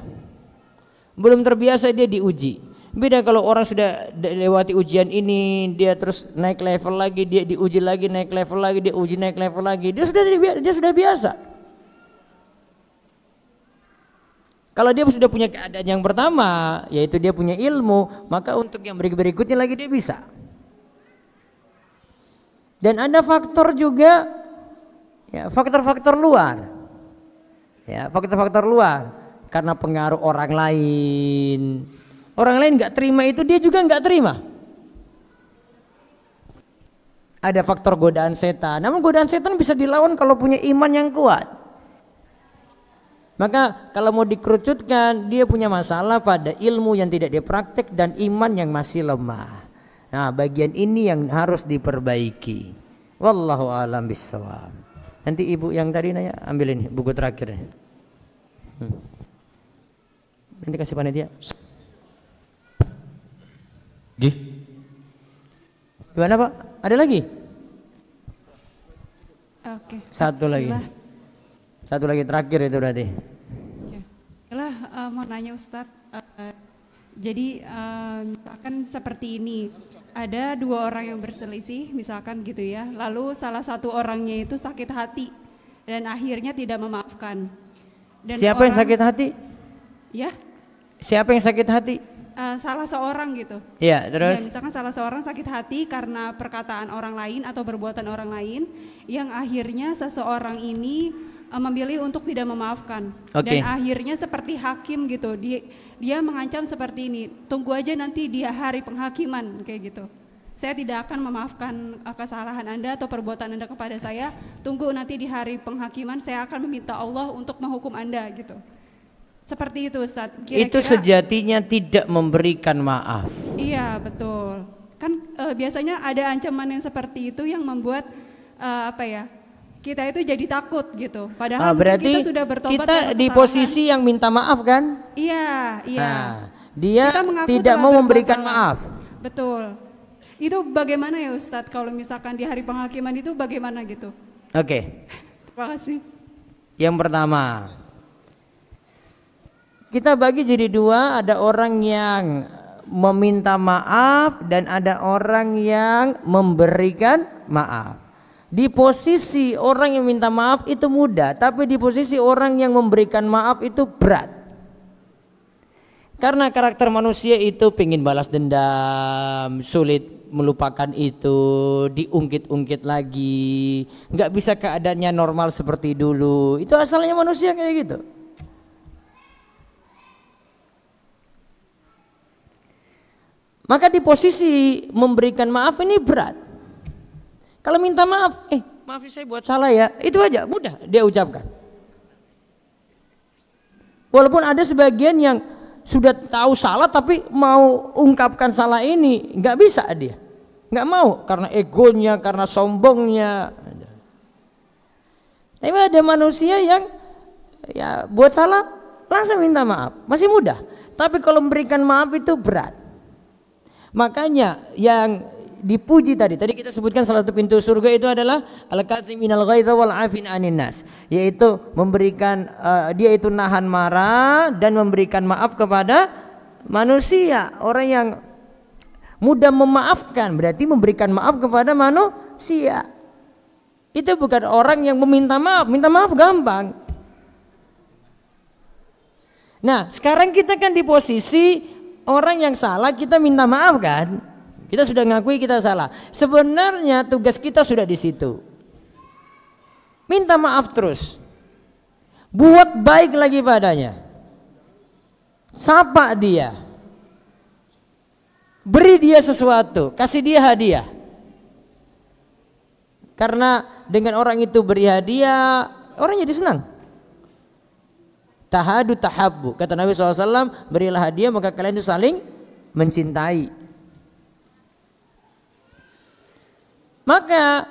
Speaker 1: Belum terbiasa dia diuji. Beda kalau orang sudah lewati ujian ini, dia terus naik level lagi, dia diuji lagi, naik level lagi, dia uji naik level lagi. Dia sudah biasa. Kalau dia sudah punya keadaan yang pertama, yaitu dia punya ilmu, maka untuk yang berikutnya lagi dia bisa. Dan ada faktor juga, ya, faktor-faktor luar, ya, faktor-faktor luar, karena pengaruh orang lain. Orang lain nggak terima itu, dia juga nggak terima. Ada faktor godaan setan. Namun godaan setan bisa dilawan kalau punya iman yang kuat. Maka kalau mau dikerucutkan, dia punya masalah pada ilmu yang tidak dipraktek dan iman yang masih lemah. Nah, bagian ini yang harus diperbaiki. Wallahu a'lam bishawab. Nanti ibu yang tadi nanya, ambilin buku terakhir. Nanti kasih panitia. Gimana Pak? Ada lagi?
Speaker 9: Oke.
Speaker 1: Satu lagi. Satu lagi terakhir itu berarti.
Speaker 9: Yalah, mau nanya Ustadz. Jadi misalkan seperti ini, ada dua orang yang berselisih, misalkan gitu ya. Lalu salah satu orangnya itu sakit hati dan akhirnya tidak memaafkan. Dan
Speaker 1: siapa yang sakit hati?
Speaker 9: Ya.
Speaker 1: Siapa yang sakit hati?
Speaker 9: Salah seorang gitu.
Speaker 1: Ya, terus?
Speaker 9: Ya, misalkan salah seorang sakit hati karena perkataan orang lain atau perbuatan orang lain, yang akhirnya seseorang ini memilih untuk tidak memaafkan. Dan akhirnya seperti hakim gitu, dia mengancam seperti ini, tunggu aja nanti di hari penghakiman kayak gitu. Saya tidak akan memaafkan kesalahan Anda atau perbuatan Anda kepada saya, tunggu nanti di hari penghakiman saya akan meminta Allah untuk menghukum Anda gitu. Seperti itu Ustaz. Kira-kira,
Speaker 1: itu sejatinya tidak memberikan maaf.
Speaker 9: Iya betul. Kan biasanya ada ancaman yang seperti itu yang membuat kita itu jadi takut gitu. Padahal
Speaker 1: berarti
Speaker 9: kita sudah bertobat.
Speaker 1: Kita di posisi yang minta maaf kan?
Speaker 9: Iya.
Speaker 1: Nah, dia tidak mau memberikan maaf.
Speaker 9: Betul. Itu bagaimana ya Ustadz kalau misalkan di hari penghakiman itu bagaimana gitu?
Speaker 1: Oke.
Speaker 9: Terima kasih.
Speaker 1: Yang pertama, kita bagi jadi dua, ada orang yang meminta maaf dan ada orang yang memberikan maaf. Di posisi orang yang minta maaf itu mudah, tapi di posisi orang yang memberikan maaf itu berat. Karena karakter manusia itu pengen balas dendam, sulit melupakan itu, diungkit-ungkit lagi, nggak bisa keadaannya normal seperti dulu. Itu asalnya manusia kayak gitu. Maka di posisi memberikan maaf ini berat. Kalau minta maaf, maaf saya buat salah ya, itu aja mudah dia ucapkan. Walaupun ada sebagian yang sudah tahu salah tapi mau ungkapkan salah ini nggak bisa, dia nggak mau karena egonya, karena sombongnya. Tapi ada manusia yang ya buat salah langsung minta maaf, masih mudah. Tapi kalau memberikan maaf itu berat. Makanya yang dipuji tadi. Tadi kita sebutkan salah satu pintu surga itu adalah al-kadziminal ghaidza wal 'afin 'anin nas, yaitu memberikan dia itu nahan marah dan memberikan maaf kepada manusia. Orang yang mudah memaafkan berarti memberikan maaf kepada manusia. Itu bukan orang yang meminta maaf. Minta maaf gampang. Nah, sekarang kita kan di posisi orang yang salah, kita minta maaf kan? Kita sudah ngakui kita salah. Sebenarnya tugas kita sudah di situ. Minta maaf terus. Buat baik lagi padanya. Sapa dia. Beri dia sesuatu, kasih dia hadiah. Karena dengan orang itu beri hadiah, orang jadi senang. Tahadu tahabbu, kata Nabi SAW, berilah hadiah maka kalian itu saling mencintai. Maka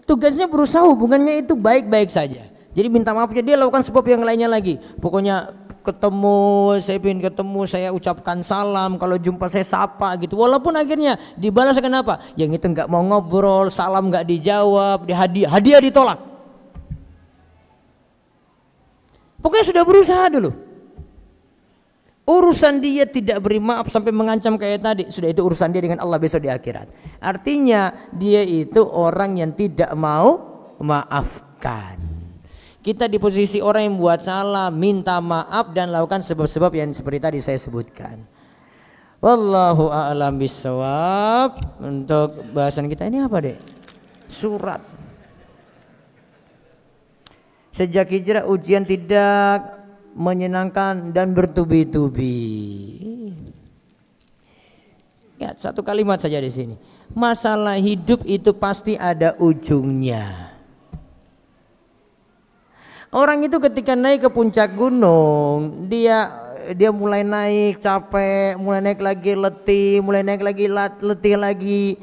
Speaker 1: tugasnya berusaha hubungannya itu baik-baik saja. Jadi minta maafnya dia lakukan sebab yang lainnya lagi. Pokoknya ketemu, saya ingin ketemu, saya ucapkan salam, kalau jumpa saya sapa gitu. Walaupun akhirnya dibalas kenapa? Yang itu nggak mau ngobrol, salam nggak dijawab, hadiah ditolak. Pokoknya sudah berusaha dulu. Urusan dia tidak beri maaf sampai mengancam kayak tadi, sudah itu urusan dia dengan Allah besok di akhirat. Artinya dia itu orang yang tidak mau maafkan. Kita di posisi orang yang buat salah, minta maaf dan lakukan sebab-sebab yang seperti tadi saya sebutkan. Wallahu a'lam bishawab. Untuk bahasan kita ini apa, Dek? Surat. Sejak hijrah ujian tidak menyenangkan dan bertubi-tubi. Ya, satu kalimat saja di sini. Masalah hidup itu pasti ada ujungnya. Orang itu ketika naik ke puncak gunung, dia mulai naik capek, mulai naik lagi letih, mulai naik lagi letih lagi.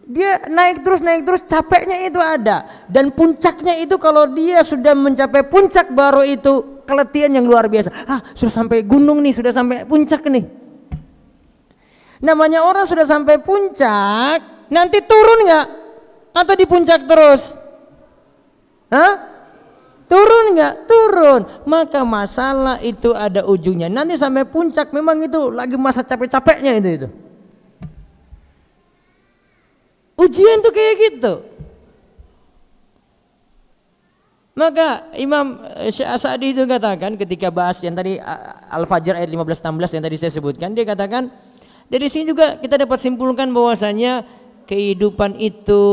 Speaker 1: Dia naik terus capeknya itu ada. Dan puncaknya itu kalau dia sudah mencapai puncak baru itu keletihan yang luar biasa. Sudah sampai gunung nih, sudah sampai puncak nih. Namanya orang sudah sampai puncak, nanti turun nggak? Atau di puncak terus? Turun nggak? Turun. Maka masalah itu ada ujungnya. Nanti sampai puncak memang itu lagi masa capek-capeknya itu. Ujian tuh kayak gitu. Maka Imam Syekh As-Sa'di itu katakan ketika bahas yang tadi Al-Fajr ayat 15-16 yang tadi saya sebutkan, dia katakan dari sini juga kita dapat simpulkan bahwasanya kehidupan itu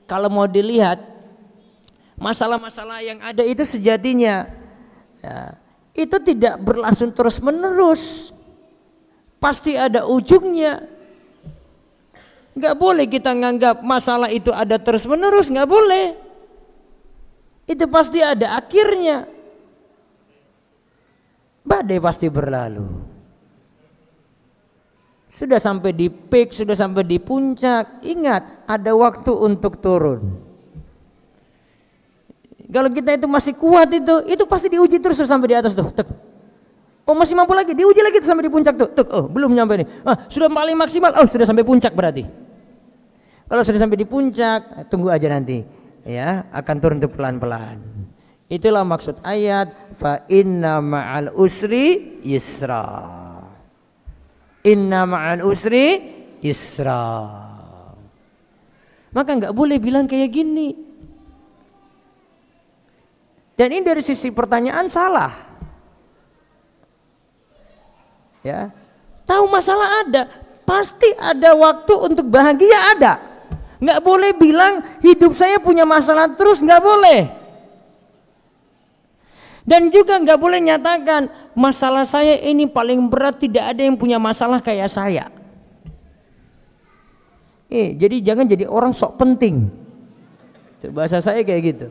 Speaker 1: kalau mau dilihat masalah-masalah yang ada itu sejatinya ya, itu tidak berlangsung terus menerus, pasti ada ujungnya. Nggak boleh kita nganggap masalah itu ada terus menerus, nggak boleh. Itu pasti ada akhirnya. Badai pasti berlalu. Sudah sampai di peak, sudah sampai di puncak, ingat ada waktu untuk turun. Kalau kita itu masih kuat itu pasti diuji terus sampai di atas tuh. Oh masih mampu lagi, diuji lagi sampai di puncak tuh. Oh belum nyampe nih. Sudah paling maksimal. Oh sudah sampai puncak berarti. Kalau sudah sampai di puncak, tunggu aja nanti. Ya, akan turun tuh pelan-pelan. Itulah maksud ayat fa inna ma'al usri yusra. Inna ma'al usri yusra. Maka nggak boleh bilang kayak gini. Dan ini dari sisi pertanyaan salah. Ya, tahu masalah ada, pasti ada waktu untuk bahagia ada. Nggak boleh bilang hidup saya punya masalah terus, nggak boleh. Dan juga nggak boleh nyatakan masalah saya ini paling berat, tidak ada yang punya masalah kayak saya. Jadi jangan jadi orang sok penting. Bahasa saya kayak gitu.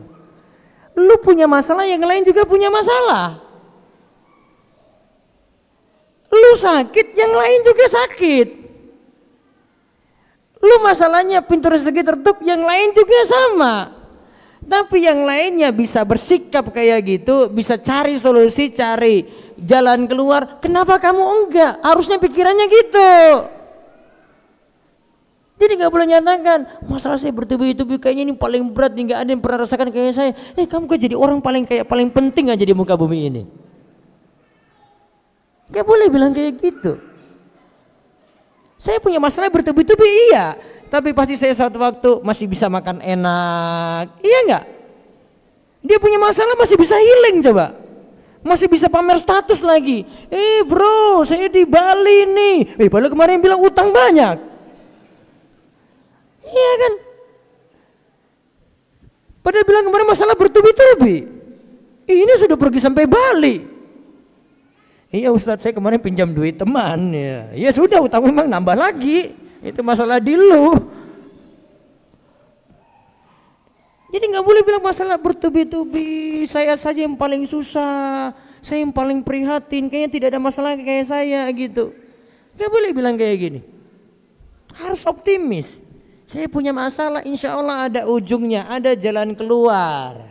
Speaker 1: Lu punya masalah, yang lain juga punya masalah. Lu sakit, yang lain juga sakit. Lu masalahnya pintu rezeki tertutup, yang lain juga sama. Tapi yang lainnya bisa bersikap kayak gitu, bisa cari solusi, cari jalan keluar. Kenapa kamu enggak? Harusnya pikirannya gitu. Jadi nggak boleh nyatakan masalah saya bertubi-tubi kayaknya ini paling berat nih, nggak ada yang pernah rasakan kayak saya. Kamu kok jadi orang paling penting aja di muka bumi ini. Nggak boleh bilang kayak gitu. Saya punya masalah bertubi-tubi iya, tapi pasti saya suatu waktu masih bisa makan enak, iya nggak? Dia punya masalah masih bisa healing coba. Masih bisa pamer status lagi. Bro, saya di Bali nih. Padahal kemarin bilang utang banyak. Iya kan? Padahal bilang kemarin masalah bertubi-tubi. Ini sudah pergi sampai Bali. Iya Ustadz, saya kemarin pinjam duit teman. Ya sudah, utang memang nambah lagi. Itu masalah di lu. Jadi nggak boleh bilang masalah bertubi-tubi. Saya saja yang paling susah, saya yang paling prihatin. Kayaknya tidak ada masalah kayak saya gitu. Nggak boleh bilang kayak gini. Harus optimis. Saya punya masalah, insya Allah ada ujungnya, ada jalan keluar.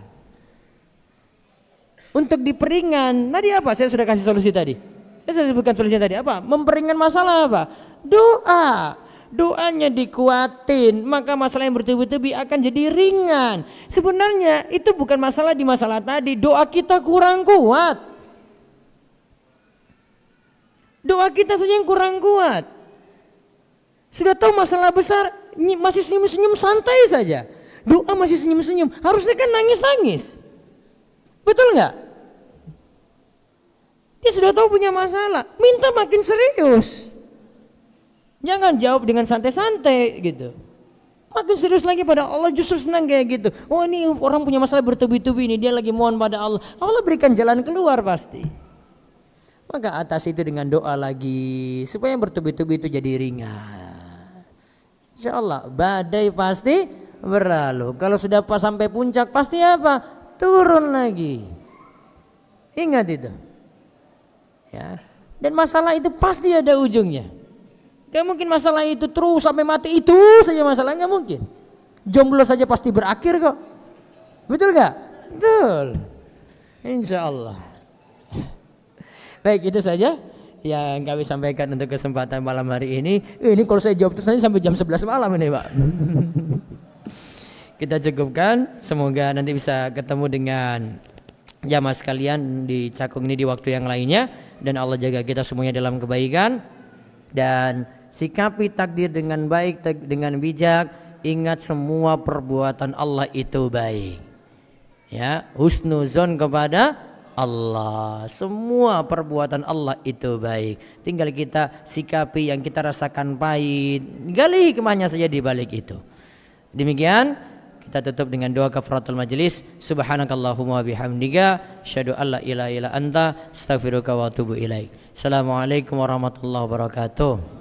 Speaker 1: Untuk diperingan, tadi apa? Saya sudah kasih solusi tadi. Saya sudah sebutkan solusinya tadi. Apa? Memperingan masalah apa? Doa. Doanya dikuatin, maka masalah yang bertubi-tubi akan jadi ringan. Sebenarnya itu bukan masalah di masalah tadi, doa kita kurang kuat. Doa kita saja yang kurang kuat. Sudah tahu masalah besar, masih senyum-senyum santai saja. Doa masih senyum-senyum, harusnya kan nangis-nangis. Betul nggak? Dia sudah tahu punya masalah, minta makin serius. Jangan jawab dengan santai-santai gitu. Makin serius lagi pada Allah, justru senang kayak gitu. Oh ini orang punya masalah bertubi-tubi ini, dia lagi mohon pada Allah. Allah berikan jalan keluar pasti. Maka atas itu dengan doa lagi supaya bertubi-tubi itu jadi ringan. Insya Allah badai pasti berlalu. Kalau sudah pas sampai puncak pasti apa? Turun lagi. Ingat itu. Ya. Dan masalah itu pasti ada ujungnya. Gak mungkin masalah itu terus sampai mati itu saja masalah, gak mungkin. Jomblo saja pasti berakhir kok. Betul gak? Betul. Insya Allah. Baik, itu saja yang kami sampaikan untuk kesempatan malam hari ini. Ini kalau saya jawab terus nanti sampai jam 11 malam ini Pak. Kita cukupkan, semoga nanti bisa ketemu dengan jamaah sekalian di Cakung ini di waktu yang lainnya. Dan Allah jaga kita semuanya dalam kebaikan. Dan sikapi takdir dengan baik, dengan bijak. Ingat semua perbuatan Allah itu baik. Ya, husnuzon kepada Allah. Semua perbuatan Allah itu baik. Tinggal kita sikapi yang kita rasakan pahit, gali hikmahnya saja di balik itu. Demikian kita tutup dengan doa kafaratul majelis. Subhanakallahumma bihamdika asyhadu an la ilaha illa anta astaghfiruka wa atubu ilaik. Assalamualaikum warahmatullahi wabarakatuh.